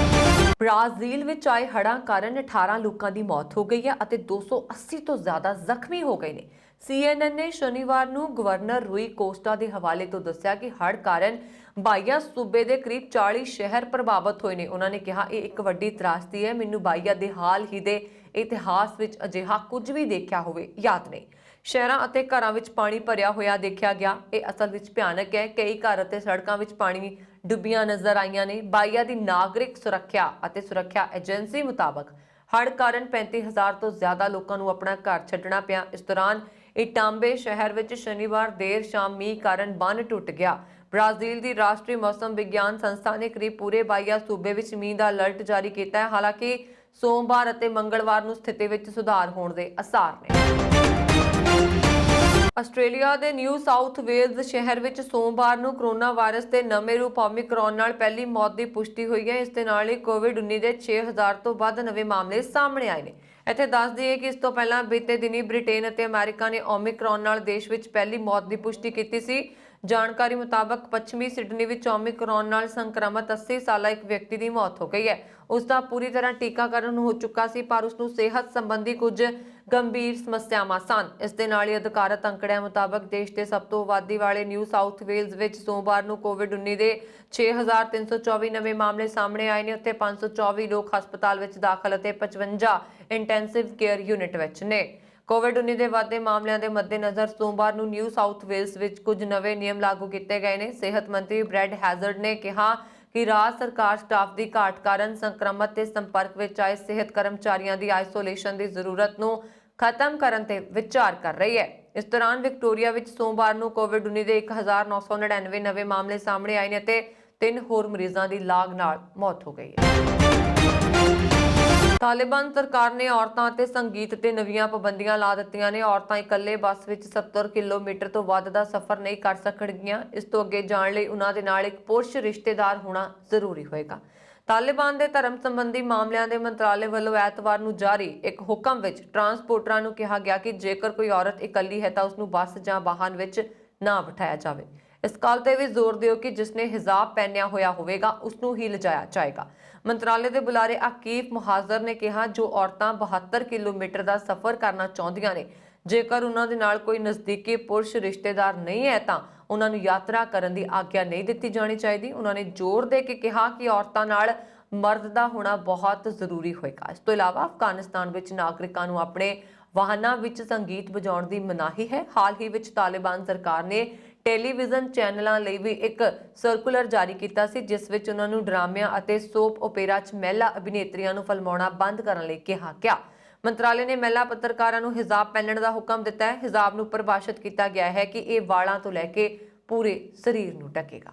ਬ੍ਰਾਜ਼ੀਲ ਵਿੱਚ ਆਏ ਹੜ੍ਹਾਂ ਕਾਰਨ 18 ਲੋਕਾਂ ਦੀ ਮੌਤ ਹੋ ਗਈ ਹੈ ਅਤੇ 280 ਤੋਂ ਜ਼ਿਆਦਾ ਜ਼ਖਮੀ ਹੋ ਗਏ ਨੇ। CNN ਨੇ ਸ਼ਨੀਵਾਰ ਨੂੰ ਗਵਰਨਰ ਰੂਈ ਕੋਸਟਾ ਦੇ ਹਵਾਲੇ ਤੋਂ ਦੱਸਿਆ ਕਿ ਹੜ੍ਹ ਕਾਰਨ ਬਾਈਆ ਸੂਬੇ ਦੇ ਕਰੀਬ 40 ਸ਼ਹਿਰ ਪ੍ਰਭਾਵਿਤ ਹੋਏ ਨੇ। ਉਹਨਾਂ ਨੇ ਕਿਹਾ ਇਹ ਇੱਕ ਵੱਡੀ ਤਰਾਸਦੀ ਹੈ। ਮੈਨੂੰ ਬਾਈਆ ਦੇ ਹਾਲ ਹੀ ਦੇ ਇਤਿਹਾਸ ਵਿੱਚ ਅਜਿਹਾ ਕੁਝ ਵੀ ਦੇਖਿਆ ਹੋਵੇ ਯਾਦ ਨਹੀਂ। ਸ਼ਹਿਰਾਂ ਅਤੇ ਘਰਾਂ ਵਿੱਚ ਪਾਣੀ ਭਰਿਆ ਹੋਇਆ ਦੇਖਿਆ ਗਿਆ। ਇਹ ਅਸਲ ਵਿੱਚ ਭਿਆਨਕ ਹੈ। ਕਈ ਘਰ ਅਤੇ ਸੜਕਾਂ ਵਿੱਚ ਪਾਣੀ ਡੁੱਬੀਆਂ ਨਜ਼ਰ ਆਈਆਂ ਨੇ। ਬਾਈਆ ਦੀ ਨਾਗਰਿਕ ਸੁਰੱਖਿਆ ਅਤੇ ਸੁਰੱਖਿਆ ਏਜੰਸੀ ਮੁਤਾਬਕ ਹੜ੍ਹ ਕਾਰਨ 35,000 ਤੋਂ ਜ਼ਿਆਦਾ ਲੋਕਾਂ ਨੂੰ ਆਪਣਾ ਘਰ ਛੱਡਣਾ ਪਿਆ। ਇਸ ਦੌਰਾਨ ਇਟਾਂਬੇ ਸ਼ਹਿਰ ਵਿੱਚ ਸ਼ਨੀਵਾਰ ਦੇਰ ਸ਼ਾਮ ਮੀਂਹ ਕਾਰਨ ਬੰਨ੍ਹ ਟੁੱਟ ਗਿਆ। ਬ੍ਰਾਜ਼ੀਲ ਦੀ ਰਾਸ਼ਟਰੀ ਮੌਸਮ ਵਿਗਿਆਨ ਸੰਸਥਾ ਨੇ ਕਰੀਬ ਪੂਰੇ ਬਾਈਆ ਸੂਬੇ ਵਿੱਚ ਮੀਂਹ ਦਾ ਅਲਰਟ ਜਾਰੀ ਕੀਤਾ ਹੈ। ਹਾਲਾਂਕਿ ਸੋਮਵਾਰ ਅਤੇ ਮੰਗਲਵਾਰ ਨੂੰ ਸਥਿਤੀ ਵਿੱਚ ਸੁਧਾਰ ਹੋਣ ਦੇ ਆਸਾਰ ਨੇ। ਆਸਟ੍ਰੇਲੀਆ ਦੇ ਨਿਊ ਸਾਊਥ ਵੇਲਜ਼ ਸ਼ਹਿਰ ਵਿੱਚ ਸੋਮਵਾਰ ਨੂੰ ਕੋਰੋਨਾ ਵਾਇਰਸ ਦੇ ਨਵੇਂ ਰੂਪ ਓਮਿਕਰੌਨ ਨਾਲ ਪਹਿਲੀ ਮੌਤ ਦੀ ਪੁਸ਼ਟੀ ਹੋਈ ਹੈ। ਇਸ ਦੇ ਨਾਲ ਹੀ ਕੋਵਿਡ-19 ਦੇ 6,000 ਤੋਂ ਵੱਧ ਨਵੇਂ ਮਾਮਲੇ ਸਾਹਮਣੇ ਆਏ ਨੇ। ਇੱਥੇ ਦੱਸ ਦਈਏ ਕਿ ਇਸ ਤੋਂ ਪਹਿਲਾਂ ਬੀਤੇ ਦਿਨੀ ਬ੍ਰਿਟੇਨ ਅਤੇ ਅਮਰੀਕਾ ਨੇ ਓਮਿਕਰੌਨ ਨਾਲ ਦੇਸ਼ ਵਿੱਚ ਪਹਿਲੀ ਮੌਤ ਦੀ ਪੁਸ਼ਟੀ ਕੀਤੀ ਸੀ। ਜਾਣਕਾਰੀ ਮੁਤਾਬਕ ਪੱਛਮੀ ਸਿਡਨੀ ਵਿੱਚ ਓਮਿਕਰੌਨ ਨਾਲ ਸੰਕਰਮਿਤ 80 ਸਾਲਾ ਇੱਕ ਵਿਅਕਤੀ ਦੀ ਮੌਤ ਹੋ ਗਈ ਹੈ। ਉਸ ਦਾ ਪੂਰੀ ਤਰ੍ਹਾਂ ਟੀਕਾਕਰਨ ਹੋ ਚੁੱਕਾ ਸੀ, ਪਰ ਉਸ ਨੂੰ ਸਿਹਤ ਸੰਬੰਧੀ ਕੁਝ ਗੰਭੀਰ ਸਮੱਸਿਆਵਾਂ ਸਨ। ਇਸ ਦੇ ਨਾਲ ਹੀ ਅਧਿਕਾਰਤ ਅੰਕੜਿਆਂ ਮੁਤਾਬਕ ਦੇਸ਼ ਦੇ ਸਭ ਤੋਂ ਆਬਾਦੀ ਵਾਲੇ ਨਿਊ ਸਾਊਥ ਵੇਲਜ਼ ਵਿੱਚ ਸੋਮਵਾਰ ਨੂੰ ਕੋਵਿਡ-19 ਦੇ 6,324 ਨਵੇਂ ਮਾਮਲੇ ਸਾਹਮਣੇ ਆਏ ਨੇ। ਉੱਥੇ 524 ਲੋਕ ਹਸਪਤਾਲ ਵਿੱਚ ਦਾਖਲ ਅਤੇ 55 ਇੰਟੈਂਸਿਵ ਕੇਅਰ ਯੂਨਿਟ ਵਿੱਚ ਨੇ। ਕੋਵਿਡ-19 ਦੇ ਵੱਧਦੇ ਮਾਮਲਿਆਂ ਦੇ ਮੱਦੇਨਜ਼ਰ ਸੋਮਵਾਰ ਨੂੰ ਨਿਊ ਸਾਊਥ ਵੇਲਜ਼ ਵਿੱਚ ਕੁਝ ਨਵੇਂ ਨਿਯਮ ਲਾਗੂ ਕੀਤੇ ਗਏ ਨੇ। ਸਿਹਤ ਮੰਤਰੀ ਬ੍ਰੈਡ ਹੈਜ਼ਰਡ ਨੇ ਕਿਹਾ ਕਿ ਰਾਜ ਸਰਕਾਰ ਸਟਾਫ ਦੀ ਘਾਟ ਕਾਰਨ ਸੰਕਰਮਤ ਦੇ ਸੰਪਰਕ ਵਿੱਚ ਆਏ ਸਿਹਤ ਕਰਮਚਾਰੀਆਂ ਦੀ ਆਈਸੋਲੇਸ਼ਨ ਦੀ ਜ਼ਰੂਰਤ ਨੂੰ ਖਤਮ ਕਰਨ ਤੇ ਵਿਚਾਰ ਕਰ ਰਹੀ ਹੈ। ਇਸ ਦੌਰਾਨ ਵਿਕਟੋਰੀਆ ਵਿੱਚ ਸੋਮਵਾਰ ਨੂੰ ਕੋਵਿਡ-19 ਦੇ 1,999 ਨਵੇਂ ਮਾਮਲੇ ਸਾਹਮਣੇ ਆਏ ਨੇ ਅਤੇ 3 ਹੋਰ ਮਰੀਜ਼ਾਂ ਦੀ ਲਾਗ ਨਾਲ ਮੌਤ ਹੋ ਗਈ ਹੈ। ਤਾਲਿਬਾਨ ਸਰਕਾਰ ਨੇ ਔਰਤਾਂ ਅਤੇ ਸੰਗੀਤ ਤੇ ਨਵੀਆਂ ਪਾਬੰਦੀਆਂ ਲਾ ਦਿੱਤੀਆਂ ਨੇ। ਔਰਤਾਂ ਇਕੱਲੇ ਬੱਸ ਵਿੱਚ 70 ਕਿਲੋਮੀਟਰ ਤੋਂ ਵੱਧ ਦਾ ਸਫ਼ਰ ਨਹੀਂ ਕਰ ਸਕਣਗੀਆਂ। ਇਸ ਤੋਂ ਅੱਗੇ ਜਾਣ ਲਈ ਉਹਨਾਂ ਦੇ ਨਾਲ ਇੱਕ ਪੁਰਸ਼ ਰਿਸ਼ਤੇਦਾਰ ਹੋਣਾ ਜ਼ਰੂਰੀ ਹੋਏਗਾ। ਤਾਲਿਬਾਨ ਦੇ ਧਰਮ ਸੰਬੰਧੀ ਮਾਮਲਿਆਂ ਦੇ ਮੰਤਰਾਲੇ ਵੱਲੋਂ ਐਤਵਾਰ ਨੂੰ ਜਾਰੀ ਇੱਕ ਹੁਕਮ ਵਿੱਚ ਟਰਾਂਸਪੋਰਟਰਾਂ ਨੂੰ ਕਿਹਾ ਗਿਆ ਕਿ ਜੇਕਰ ਕੋਈ ਔਰਤ ਇਕੱਲੀ ਹੈ ਤਾਂ ਉਸ ਨੂੰ ਬੱਸ ਜਾਂ ਵਾਹਨ ਵਿੱਚ ਨਾ ਬਿਠਾਇਆ ਜਾਵੇ। ਇਸ ਗੱਲ ਤੇ ਵੀ ਜ਼ੋਰ ਦਿਓ ਕਿ ਜਿਸਨੇ ਹਿਜਾਬ ਪਹਿਨਿਆ ਹੋਇਆ ਹੋਵੇਗਾ ਉਸ ਨੂੰ ਹੀ ਲਿਜਾਇਆ ਜਾਏਗਾ। ਮੰਤਰਾਲੇ ਦੇ ਬੁਲਾਰੇ ਆਕਿਫ ਮੁਹਾਜ਼ਰ ਨੇ ਕਿਹਾ ਜੋ ਔਰਤਾਂ 72 ਕਿਲੋਮੀਟਰ ਦਾ ਸਫ਼ਰ ਕਰਨਾ ਚਾਹੁੰਦੀਆਂ ਨੇ, ਜੇਕਰ ਉਹਨਾਂ ਦੇ ਨਾਲ ਕੋਈ ਨਜ਼ਦੀਕੀ ਪੁਰਸ਼ ਰਿਸ਼ਤੇਦਾਰ ਨਹੀਂ ਹੈ ਤਾਂ ਉਹਨਾਂ ਨੂੰ ਯਾਤਰਾ ਕਰਨ ਦੀ ਆਗਿਆ ਨਹੀਂ ਦਿੱਤੀ ਜਾਣੀ ਚਾਹੀਦੀ। ਉਹਨਾਂ ਨੇ ਜ਼ੋਰ ਦੇ ਕੇ ਕਿਹਾ ਕਿ ਔਰਤਾਂ ਨਾਲ ਮਰਦ ਦਾ ਹੋਣਾ ਬਹੁਤ ਜ਼ਰੂਰੀ ਹੋਏਗਾ। ਇਸ ਤੋਂ ਇਲਾਵਾ ਅਫਗਾਨਿਸਤਾਨ ਵਿੱਚ ਨਾਗਰਿਕਾਂ ਨੂੰ ਆਪਣੇ ਵਾਹਨਾਂ ਵਿੱਚ ਸੰਗੀਤ ਵਜਾਉਣ ਦੀ ਮਨਾਹੀ ਹੈ। ਹਾਲ ਹੀ ਵਿੱਚ ਤਾਲਿਬਾਨ ਸਰਕਾਰ ਨੇ ਟੈਲੀਵਿਜ਼ਨ ਚੈਨਲਾਂ ਲਈ ਵੀ ਇੱਕ ਸਰਕੂਲਰ ਜਾਰੀ ਕੀਤਾ ਸੀ, ਜਿਸ ਵਿੱਚ ਉਹਨਾਂ ਨੂੰ ਡਰਾਮਿਆਂ ਅਤੇ ਸੋਪ ਓਪੇਰਾ 'ਚ ਮਹਿਲਾ ਅਭਿਨੇਤਰੀਆਂ ਨੂੰ ਫਿਲਮਾਉਣਾ ਬੰਦ ਕਰਨ ਲਈ ਕਿਹਾ ਗਿਆ। ਮੰਤਰਾਲੇ ਨੇ ਮਹਿਲਾ ਪੱਤਰਕਾਰਾਂ ਨੂੰ ਹਿਜਾਬ ਪਹਿਨਣ ਦਾ ਹੁਕਮ ਦਿੱਤਾ ਹੈ। ਹਿਜਾਬ ਨੂੰ ਪਰਿਭਾਸ਼ਿਤ ਕੀਤਾ ਗਿਆ ਹੈ ਕਿ ਇਹ ਵਾਲਾਂ ਤੋਂ ਲੈ ਕੇ ਪੂਰੇ ਸਰੀਰ ਨੂੰ ਢੱਕੇਗਾ।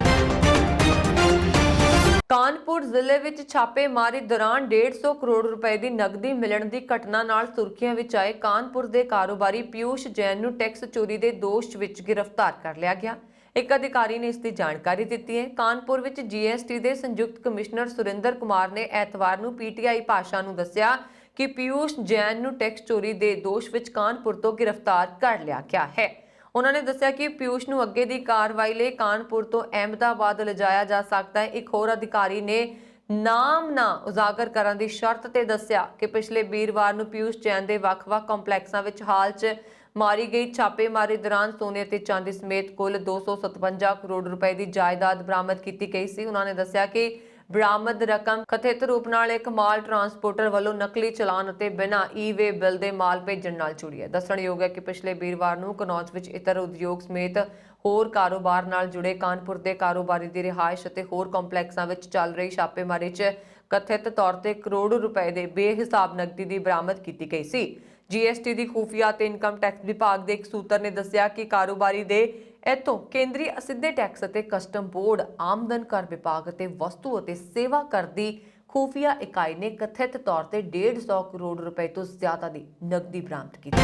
ਕਾਨਪੁਰ ਜ਼ਿਲ੍ਹੇ ਵਿੱਚ ਛਾਪੇਮਾਰੀ ਦੌਰਾਨ 150 ਕਰੋੜ ਰੁਪਏ ਦੀ ਨਕਦੀ ਮਿਲਣ ਦੀ ਘਟਨਾ ਨਾਲ ਸੁਰਖੀਆਂ ਵਿੱਚ ਆਏ ਕਾਨਪੁਰ ਦੇ ਕਾਰੋਬਾਰੀ ਪਿਊਸ਼ ਜੈਨ ਨੂੰ ਟੈਕਸ ਚੋਰੀ ਦੇ ਦੋਸ਼ ਵਿੱਚ ਗ੍ਰਿਫਤਾਰ ਕਰ ਲਿਆ ਗਿਆ। ਇੱਕ ਅਧਿਕਾਰੀ ਨੇ ਇਸ ਦੀ ਜਾਣਕਾਰੀ ਦਿੱਤੀ ਹੈ। ਕਾਨਪੁਰ ਵਿੱਚ ਜੀਐਸਟੀ ਦੇ ਸੰਯੁਕਤ ਕਮਿਸ਼ਨਰ ਸੁਰਿੰਦਰ ਕੁਮਾਰ ਨੇ ਐਤਵਾਰ ਨੂੰ ਪੀਟੀਆਈ ਭਾਸ਼ਾ ਨੂੰ ਦੱਸਿਆ ਕਿ ਪਿਊਸ਼ ਜੈਨ ਨੂੰ ਟੈਕਸ ਚੋਰੀ ਦੇ ਦੋਸ਼ ਵਿੱਚ ਕਾਨਪੁਰ ਤੋਂ ਗ੍ਰਿਫਤਾਰ ਕਰ ਲਿਆ ਗਿਆ ਹੈ। ਉਹਨਾਂ ਨੇ ਦੱਸਿਆ ਕਿ ਪਿਊਸ਼ ਨੂੰ ਅੱਗੇ ਦੀ ਕਾਰਵਾਈ ਲਈ ਕਾਨਪੁਰ ਤੋਂ ਅਹਿਮਦਾਬਾਦ ਲਿਜਾਇਆ ਜਾ ਸਕਦਾ ਹੈ। ਇੱਕ ਹੋਰ ਅਧਿਕਾਰੀ ਨੇ ਨਾਮ ਨਾ ਉਜਾਗਰ ਕਰਨ ਦੀ ਸ਼ਰਤ ਤੇ ਦੱਸਿਆ ਕਿ ਪਿਛਲੇ ਵੀਰਵਾਰ ਨੂੰ ਪਿਊਸ਼ ਜੈਨ ਦੇ ਵੱਖ-ਵੱਖ ਕੰਪਲੈਕਸਾਂ ਵਿੱਚ ਹਾਲ 'ਚ ਮਾਰੀ ਗਈ ਛਾਪੇਮਾਰੀ ਦੌਰਾਨ ਸੋਨੇ ਅਤੇ ਚਾਂਦੀ ਸਮੇਤ ਕੁੱਲ 257 ਕਰੋੜ ਰੁਪਏ ਦੀ ਜਾਇਦਾਦ ਬਰਾਮਦ ਕੀਤੀ ਗਈ ਸੀ। ਉਹਨਾਂ ਨੇ ਦੱਸਿਆ ਕਿ ਬਰਾਮਦ ਰਕਮ ਕਥਿਤ ਰੂਪ ਨਾਲ ਇੱਕ ਮਾਲ ਟਰਾਂਸਪੋਰਟਰ ਵੱਲੋਂ ਨਕਲੀ ਚਲਾਨ ਅਤੇ ਬਿਨਾਂ ਈ-ਵੇ ਬਿੱਲ ਦੇ ਮਾਲ ਭੇਜਣ ਨਾਲ ਜੁੜੀ ਹੈ। ਦੱਸਣਯੋਗ ਹੈ ਕਿ ਪਿਛਲੇ ਵੀਰਵਾਰ ਨੂੰ ਕਨੌਜ ਵਿੱਚ ਇਤਰ ਉਦਯੋਗ ਸਮੇਤ ਹੋਰ ਕਾਰੋਬਾਰ ਨਾਲ ਜੁੜੇ ਕਾਨਪੁਰ ਦੇ ਕਾਰੋਬਾਰੀ ਦੀ ਰਿਹਾਇਸ਼ ਅਤੇ ਹੋਰ ਕੰਪਲੈਕਸਾਂ ਵਿੱਚ ਚੱਲ ਰਹੀ ਛਾਪੇਮਾਰੀ 'ਚ ਕਥਿਤ ਤੌਰ ਤੇ ਕਰੋੜ ਰੁਪਏ ਦੇ ਬੇਹਿਸਾਬ ਨਕਦੀ ਦੀ ਬਰਾਮਦ ਕੀਤੀ ਗਈ ਸੀ। ਜੀਐਸਟੀ ਦੀ ਖੂਫੀਆ ਤੇ ਇਨਕਮ ਟੈਕਸ ਵਿਭਾਗ ਦੇ ਇੱਕ ਸੂਤਰ ਨੇ ਦੱਸਿਆ ਕਿ ਕਾਰੋਬਾਰੀ ਦੇ ਇੱਥੋਂ ਕੇਂਦਰੀ ਅਸਿੱਧੇ ਟੈਕਸ ਅਤੇ ਕਸਟਮ ਬੋਰਡ, ਆਮਦਨ ਕਰ ਵਿਭਾਗ ਅਤੇ ਵਸਤੂ ਅਤੇ ਸੇਵਾ ਕਰ ਦੀ ਖੂਫੀਆ ਇਕਾਈ ਨੇ ਕਥਿਤ ਤੌਰ ਤੇ 150 ਕਰੋੜ ਰੁਪਏ ਤੋਂ ਜ਼ਿਆਦਾ ਦੀ ਨਕਦੀ ਬਰਾਮਦ ਕੀਤੀ।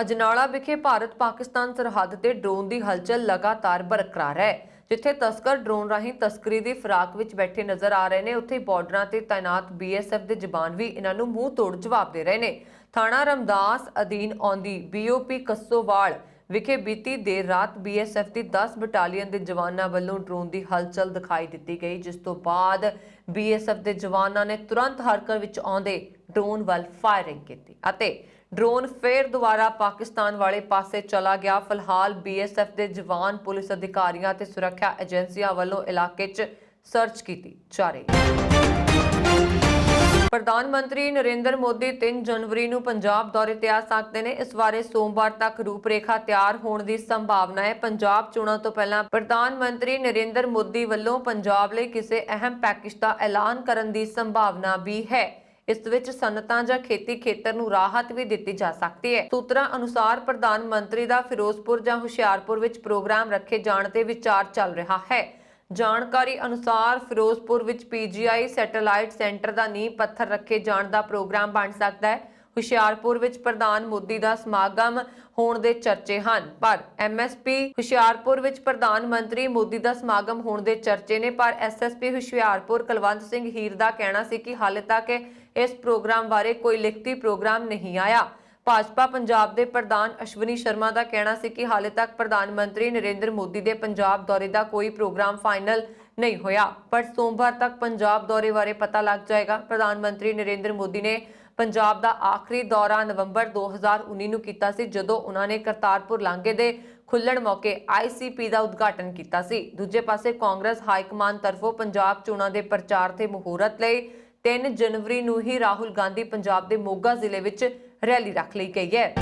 ਅਜਨਾਲਾ ਵਿਖੇ ਭਾਰਤ-ਪਾਕਿਸਤਾਨ ਸਰਹੱਦ ਤੇ ਡਰੋਨ ਦੀ ਹਲਚਲ ਲਗਾਤਾਰ ਬਰਕਰਾਰ ਹੈ। ਜਿੱਥੇ ਤਸਕਰ ਡਰੋਨ ਰਾਹੀਂ ਤਸਕਰੀ ਦੀ ਫਿਰਾਕ ਵਿੱਚ ਬੈਠੇ ਨਜ਼ਰ ਆ ਰਹੇ ਨੇ, ਉੱਥੇ ਬਾਰਡਰਾਂ ਤੇ ਤਾਇਨਾਤ ਬੀਐਸਐਫ ਦੇ ਜਵਾਨ ਵੀ ਇਹਨਾਂ ਨੂੰ ਮੂੰਹ ਤੋੜ ਜਵਾਬ ਦੇ ਰਹੇ ਨੇ। ਥਾਣਾ ਰਮਦਾਸ ਅਧੀਨ ਆਉਂਦੀ ਬੀਓਪੀ ਕੱਸੋਵਾਲ ਵਿਖੇ ਬੀਤੀ ਦੇਰ ਰਾਤ ਬੀਐਸਐਫ ਦੀ 10 ਬਟਾਲੀਅਨ ਦੇ ਜਵਾਨਾਂ ਵੱਲੋਂ ਡਰੋਨ ਦੀ ਹਲਚਲ ਦਿਖਾਈ ਦਿੱਤੀ ਗਈ, ਜਿਸ ਤੋਂ ਬਾਅਦ ਬੀਐਸਐਫ ਦੇ ਜਵਾਨਾਂ ਨੇ ਤੁਰੰਤ ਹਰਕਤ ਵਿੱਚ ਆਉਂਦੇ ਡਰੋਨ ਵੱਲ ਫਾਇਰਿੰਗ ਕੀਤੀ ਅਤੇ ਡਰੋਨ ਫੇਰ ਦੁਬਾਰਾ ਪਾਕਿਸਤਾਨ ਵਾਲੇ ਪਾਸੇ ਚਲਾ ਗਿਆ। ਫਿਲਹਾਲ ਬੀਐਸਐਫ ਦੇ ਜਵਾਨ, ਪੁਲਿਸ ਅਧਿਕਾਰੀਆਂ ਤੇ ਸੁਰੱਖਿਆ ਏਜੰਸੀਆਂ ਵੱਲੋਂ ਇਲਾਕੇ 'ਚ ਸਰਚ ਕੀਤੀ ਜਾ ਰਹੀ ਹੈ। ਪ੍ਰਧਾਨ ਮੰਤਰੀ ਨਰਿੰਦਰ ਮੋਦੀ 3 ਜਨਵਰੀ ਨੂੰ ਪੰਜਾਬ ਦੌਰੇ ਤੇ ਆ ਸਕਦੇ ਨੇ। ਇਸ ਬਾਰੇ ਸੋਮਵਾਰ ਤੱਕ ਰੂਪਰੇਖਾ ਤਿਆਰ ਹੋਣ ਦੀ ਸੰਭਾਵਨਾ ਹੈ। ਪੰਜਾਬ ਚੋਣਾਂ ਤੋਂ ਪਹਿਲਾਂ ਪ੍ਰਧਾਨ ਮੰਤਰੀ ਨਰਿੰਦਰ ਮੋਦੀ ਵੱਲੋਂ ਪੰਜਾਬ ਲਈ ਕਿਸੇ ਅਹਿਮ ਪੈਕੇਜ ਦਾ ਐਲਾਨ ਕਰਨ ਦੀ ਸੰਭਾਵਨਾ ਵੀ ਹੈ। ਇਸ ਵਿੱਚ ਸਨਅਤਾਂ ਜਾਂ ਖੇਤੀ ਖੇਤਰ ਨੂੰ ਰਾਹਤ ਵੀ ਦਿੱਤੀ ਜਾ ਸਕਦੀ ਹੈ। ਸੂਤਰਾਂ ਅਨੁਸਾਰ ਪ੍ਰਧਾਨ ਮੰਤਰੀ ਦਾ ਫਿਰੋਜ਼ਪੁਰ ਜਾਂ ਹੁਸ਼ਿਆਰਪੁਰ ਵਿੱਚ ਪ੍ਰੋਗਰਾਮ ਰੱਖੇ ਜਾਣ ਤੇ ਵਿਚਾਰ ਚੱਲ ਰਿਹਾ ਹੈ। ਜਾਣਕਾਰੀ ਅਨੁਸਾਰ ਫਿਰੋਜ਼ਪੁਰ ਵਿੱਚ ਪੀਜੀਆਈ ਸੈਟੇਲਾਈਟ ਸੈਂਟਰ ਦਾ ਨੀਂਹ ਪੱਥਰ ਰੱਖੇ ਜਾਣ ਦਾ ਪ੍ਰੋਗਰਾਮ ਬਣ ਸਕਦਾ ਹੈ। ਹੁਸ਼ਿਆਰਪੁਰ ਵਿੱਚ ਪ੍ਰਧਾਨ ਮੋਦੀ ਦਾ ਸਮਾਗਮ ਹੋਣ ਦੇ ਚਰਚੇ ਹਨ, ਪਰ ਐਮਐਸਪੀ ਹੁਸ਼ਿਆਰਪੁਰ ਵਿੱਚ ਪ੍ਰਧਾਨ ਮੰਤਰੀ ਮੋਦੀ ਦਾ ਸਮਾਗਮ ਹੋਣ ਦੇ ਚਰਚੇ ਨੇ। ਪਰ ਐਸਐਸਪੀ ਹੁਸ਼ਿਆਰਪੁਰ ਕੁਲਵੰਤ ਸਿੰਘ ਹੀਰ ਦਾ ਕਹਿਣਾ ਸੀ ਕਿ ਹਾਲੇ ਤੱਕ ਇਸ ਪ੍ਰੋਗਰਾਮ ਬਾਰੇ ਕੋਈ ਲਿਖਤੀ ਪ੍ਰੋਗਰਾਮ ਨਹੀਂ ਆਇਆ। ਭਾਜਪਾ ਪੰਜਾਬ ਦੇ ਪ੍ਰਧਾਨ ਅਸ਼ਵਨੀ ਸ਼ਰਮਾ ਦਾ ਕਹਿਣਾ ਸੀ ਕਿ ਹਾਲੇ ਤੱਕ ਪ੍ਰਧਾਨ ਮੰਤਰੀ ਨਰਿੰਦਰ ਮੋਦੀ ਦੇ ਪੰਜਾਬ ਦੌਰੇ ਦਾ ਕੋਈ ਪ੍ਰੋਗਰਾਮ ਫਾਈਨਲ ਨਹੀਂ ਹੋਇਆ, ਪਰ ਸੋਮਵਾਰ ਤੱਕ ਪੰਜਾਬ ਦੌਰੇ ਬਾਰੇ ਪਤਾ ਲੱਗ ਜਾਏਗਾ। ਪ੍ਰਧਾਨ ਮੰਤਰੀ ਨਰਿੰਦਰ ਮੋਦੀ ਨੇ ਪੰਜਾਬ ਦਾ ਆਖਰੀ ਦੌਰਾ ਨਵੰਬਰ 2019 ਨੂੰ ਕੀਤਾ ਸੀ, ਜਦੋਂ ਉਹਨਾਂ ਨੇ ਕਰਤਾਰਪੁਰ ਲਾਂਘੇ ਦੇ ਖੁੱਲਣ ਮੌਕੇ ਆਈਸੀਪੀ ਦਾ ਉਦਘਾਟਨ ਕੀਤਾ ਸੀ। ਦੂਜੇ ਪਾਸੇ ਕਾਂਗਰਸ ਹਾਈਕਮਾਨ ਤਰਫੋਂ ਪੰਜਾਬ ਚੋਣਾਂ ਦੇ ਪ੍ਰਚਾਰ ਤੇ ਮੁਹੂਰਤ ਲਈ 3 ਜਨਵਰੀ ਨੂੰ ਹੀ ਰਾਹੁਲ ਗਾਂਧੀ ਪੰਜਾਬ ਦੇ ਮੋਗਾ ਜ਼ਿਲ੍ਹੇ ਵਿੱਚ ਰੈਲੀ ਰੱਖ ਲਈ ਗਈ ਹੈ।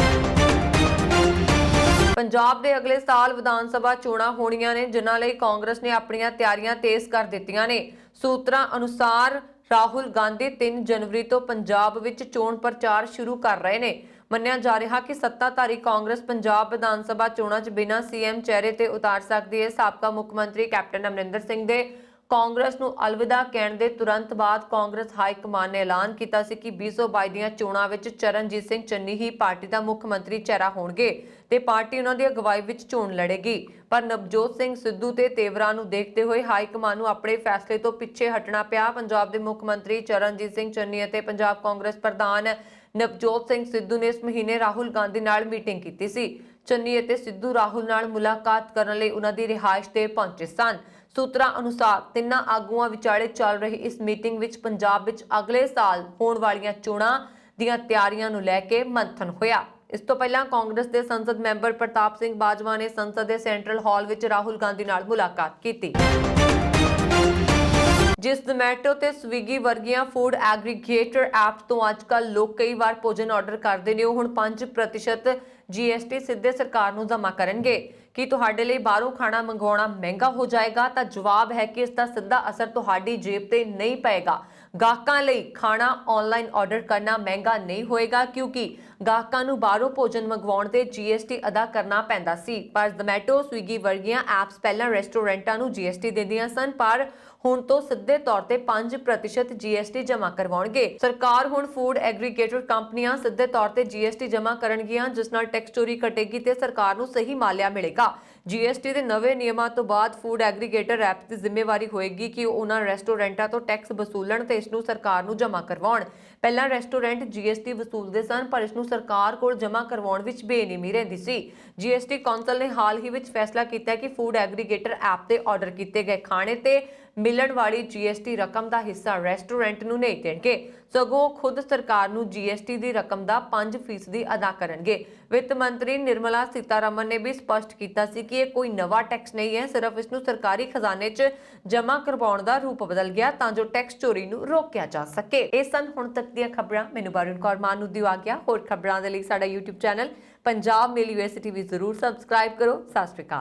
ਪੰਜਾਬ ਦੇ ਅਗਲੇ ਸਾਲ ਵਿਧਾਨ ਸਭਾ ਚੋਣਾਂ ਹੋਣੀਆਂ ਨੇ, ਜਿਨ੍ਹਾਂ ਲਈ ਕਾਂਗਰਸ ਨੇ ਆਪਣੀਆਂ ਤਿਆਰੀਆਂ ਤੇਜ਼ ਕਰ ਦਿੱਤੀਆਂ ਨੇ। ਸੂਤਰਾਂ ਅਨੁਸਾਰ ਰਾਹੁਲ ਗਾਂਧੀ 3 ਜਨਵਰੀ ਤੋਂ ਪੰਜਾਬ ਵਿੱਚ ਚੋਣ ਪ੍ਰਚਾਰ ਸ਼ੁਰੂ ਕਰ ਰਹੇ ਨੇ। ਮੰਨਿਆ ਜਾ ਰਿਹਾ ਕਿ ਸੱਤਾਧਾਰੀ ਕਾਂਗਰਸ ਪੰਜਾਬ ਵਿਧਾਨ ਸਭਾ ਚੋਣਾਂ 'ਚ ਬਿਨਾਂ ਸੀਐਮ ਚਿਹਰੇ ਤੇ ਉਤਾਰ ਸਕਦੀ ਹੈ। ਸਾਬਕਾ ਮੁੱਖ ਮੰਤਰੀ ਕੈਪਟਨ ਅਮਰਿੰਦਰ ਸਿੰਘ ਦੇ ਕਾਂਗਰਸ ਨੂੰ ਅਲਵਿਦਾ ਕਹਿਣ ਦੇ ਤੁਰੰਤ ਬਾਅਦ ਕਾਂਗਰਸ ਹਾਈਕਮਾਨ ਨੇ ਐਲਾਨ ਕੀਤਾ ਸੀ ਕਿ 2022 ਦੀਆਂ ਚੋਣਾਂ ਵਿੱਚ ਚਰਨਜੀਤ ਸਿੰਘ ਚੰਨੀ ਹੀ ਪਾਰਟੀ ਦਾ ਮੁੱਖ ਮੰਤਰੀ ਚਿਹਰਾ ਹੋਣਗੇ ਤੇ ਪਾਰਟੀ ਉਹਨਾਂ ਦੀ ਅਗਵਾਈ ਵਿੱਚ ਚੋਣ ਲੜੇਗੀ। ਪਰ ਨਵਜੋਤ ਸਿੰਘ ਸਿੱਧੂ ਤੇ ਤੇਵਰਾਂ ਨੂੰ ਦੇਖਦੇ ਹੋਏ ਹਾਈਕਮਾਨ ਨੂੰ ਆਪਣੇ ਫੈਸਲੇ ਤੋਂ ਪਿੱਛੇ ਹਟਣਾ ਪਿਆ। ਪੰਜਾਬ ਦੇ ਮੁੱਖ ਮੰਤਰੀ ਚਰਨਜੀਤ ਸਿੰਘ ਚੰਨੀ ਅਤੇ ਪੰਜਾਬ ਕਾਂਗਰਸ ਪ੍ਰਧਾਨ ਨਵਜੋਤ ਸਿੰਘ ਸਿੱਧੂ ਨੇ ਇਸ ਮਹੀਨੇ ਰਾਹੁਲ ਗਾਂਧੀ ਨਾਲ ਮੀਟਿੰਗ ਕੀਤੀ ਸੀ। ਚੰਨੀ ਅਤੇ ਸਿੱਧੂ ਰਾਹੁਲ ਨਾਲ ਮੁਲਾਕਾਤ ਕਰਨ ਲਈ ਉਹਨਾਂ ਦੀ ਰਿਹਾਇਸ਼ ਤੇ ਪਹੁੰਚੇ ਸਨ। ਸੂਤਰਾਂ ਅਨੁਸਾਰ ਤਿੰਨਾਂ ਆਗੂਆਂ ਵਿਚਾਲੇ ਚੱਲ ਰਹੀ ਇਸ ਮੀਟਿੰਗ ਵਿੱਚ ਪੰਜਾਬ ਵਿੱਚ ਅਗਲੇ ਸਾਲ ਹੋਣ ਵਾਲੀਆਂ ਚੋਣਾਂ ਦੀਆਂ ਤਿਆਰੀਆਂ ਨੂੰ ਲੈ ਕੇ ਮੰਥਨ ਹੋਇਆ। ਇਸ ਤੋਂ ਪਹਿਲਾਂ ਕਾਂਗਰਸ ਦੇ ਸੰਸਦ ਮੈਂਬਰ ਪ੍ਰਤਾਪ ਸਿੰਘ ਬਾਜਵਾ ਨੇ ਸੰਸਦ ਦੇ ਸੈਂਟਰਲ ਹਾਲ ਵਿੱਚ ਰਾਹੁਲ ਗਾਂਧੀ ਨਾਲ ਮੁਲਾਕਾਤ ਕੀਤੀ। ਜਿਸ ਜ਼ੋਮੈਟੋ ਤੇ ਸਵਿਗੀ ਵਰਗੀਆਂ ਫੂਡ ਐਗਰੀਗੇਟਰ ਐਪਸ ਤੋਂ ਅੱਜਕੱਲ ਲੋਕ ਕਈ ਵਾਰ ਭੋਜਨ ਆਰਡਰ ਕਰਦੇ ਨੇ, ਉਹ ਹੁਣ 5% GST ਸਿੱਧੇ ਸਰਕਾਰ ਨੂੰ ਜਮ੍ਹਾਂ ਕਰਨਗੇ। ਕੀ ਤੁਹਾਡੇ ਲਈ ਬਾਹਰੋਂ ਖਾਣਾ ਮੰਗਵਾਉਣਾ ਮਹਿੰਗਾ ਹੋ ਜਾਏਗਾ? ਤਾਂ ਜਵਾਬ ਹੈ ਕਿ ਇਸ ਦਾ ਸਿੱਧਾ ਅਸਰ ਤੁਹਾਡੀ ਜੇਬ ਤੇ ਨਹੀਂ ਪਏਗਾ। ਗਾਹਕਾਂ ਲਈ ਖਾਣਾ ਆਨਲਾਈਨ ਆਰਡਰ ਕਰਨਾ ਮਹਿੰਗਾ ਨਹੀਂ ਹੋਏਗਾ, ਕਿਉਂਕਿ ਗਾਹਕਾਂ ਨੂੰ ਬਾਹਰੋਂ ਭੋਜਨ ਮੰਗਵਾਉਣ ਤੇ GST ਅਦਾ ਕਰਨਾ ਪੈਂਦਾ ਸੀ। ਪਰ ਜ਼ੋਮੈਟੋ ਸਵਿਗੀ ਵਰਗੀਆਂ ਐਪਸ ਪਹਿਲਾਂ ਰੈਸਟੋਰੈਂਟਾਂ ਨੂੰ GST ਦਿੰਦੀਆਂ ਸਨ, ਪਰ ਹੁਣ ਤੋਂ ਸਿੱਧੇ ਤੌਰ ਤੇ 5% GST ਜਮ੍ਹਾਂ ਕਰਵਾਉਣਗੇ। ਸਰਕਾਰ ਹੁਣ ਫੂਡ ਐਗਰੀਗੇਟਰ ਕੰਪਨੀਆਂ ਸਿੱਧੇ ਤੌਰ ਤੇ GST ਜਮ੍ਹਾਂ ਕਰਨਗੀਆਂ, ਜਿਸ ਨਾਲ ਟੈਕਸ ਚੋਰੀ ਘਟੇਗੀ ਤੇ ਸਰਕਾਰ ਨੂੰ ਸਹੀ ਮਾਲਿਆ ਮਿਲੇਗਾ। GST ਦੇ ਨਵੇਂ ਨਿਯਮਾਂ ਤੋਂ ਬਾਅਦ ਫੂਡ ਐਗਰੀਗੇਟਰ ਐਪਸ ਦੀ ਜ਼ਿੰਮੇਵਾਰੀ ਹੋਏਗੀ ਕਿ ਉਹ ਉਹਨਾਂ ਰੈਸਟੋਰੈਂਟਾਂ ਤੋਂ ਟੈਕਸ ਵਸੂਲਣ ਤੇ ਇਸ ਨੂੰ ਸਰਕਾਰ ਨੂੰ ਜਮ੍ਹਾਂ ਕਰਵਾਉਣ। ਪਹਿਲਾਂ ਰੈਸਟੋਰੈਂਟ GST ਵਸੂਲਦੇ ਸਨ, ਪਰ ਇਸ ਨੂੰ ਸਰਕਾਰ ਕੋਲ ਜਮ੍ਹਾਂ ਕਰਵਾਉਣ ਵਿੱਚ ਬੇਨਿਯਮੀ ਰਹਿੰਦੀ ਸੀ। GST ਕੌਂਸਲ ਨੇ ਹਾਲ ਹੀ ਵਿੱਚ ਫੈਸਲਾ ਕੀਤਾ ਕਿ ਫੂਡ ਐਗਰੀਗੇਟਰ ਐਪ ਤੇ ਆਰਡਰ ਕੀਤੇ ਗਏ ਖਾਣੇ ਤੇ ਮਿਲਣ ਵਾਲੀ GST ਰਕਮ ਦਾ ਹਿੱਸਾ ਰੈਸਟੋਰੈਂਟ ਨੂੰ ਨਹੀਂ ਦੇਣਗੇ, ਸਗੋਂ ਖੁਦ ਸਰਕਾਰ ਨੂੰ GST ਦੀ ਰਕਮ ਦਾ 5% ਅਦਾ ਕਰਨਗੇ। ਵਿੱਤ ਮੰਤਰੀ ਨਿਰਮਲਾ ਸੀਤਾਰਮਨ ਨੇ ਵੀ ਸਪਸ਼ਟ ਕੀਤਾ ਸੀ ਕਿ ਇਹ ਕੋਈ ਨਵਾਂ ਟੈਕਸ ਨਹੀਂ ਹੈ, ਸਿਰਫ ਇਸ ਨੂੰ ਸਰਕਾਰੀ ਖਜ਼ਾਨੇ 'ਚ ਜਮ੍ਹਾਂ ਕਰਵਾਉਣ ਦਾ ਰੂਪ ਬਦਲ ਗਿਆ ਤਾਂ ਜੋ ਟੈਕਸ ਚੋਰੀ ਨੂੰ ਰੋਕਿਆ ਜਾ ਸਕੇ। ਇਹ ਸਨ ਹੁਣ ਤੱਕ ਦੀਆਂ ਖਬਰਾਂ। ਮੈਨੂੰ ਵਰੁਣ ਕੌਰ ਮਾਨ ਨੂੰ ਦਿਓ ਆਗਿਆ। ਹੋਰ ਖਬਰਾਂ ਦੇ ਲਈ ਸਾਡਾ YouTube ਚੈਨਲ ਪੰਜਾਬ ਮੇਲ USA TV ਜ਼ਰੂਰ ਸਬਸਕ੍ਰਾਈਬ ਕਰੋ। ਸਤਿ ਸ਼੍ਰੀ ਅਕਾਲ।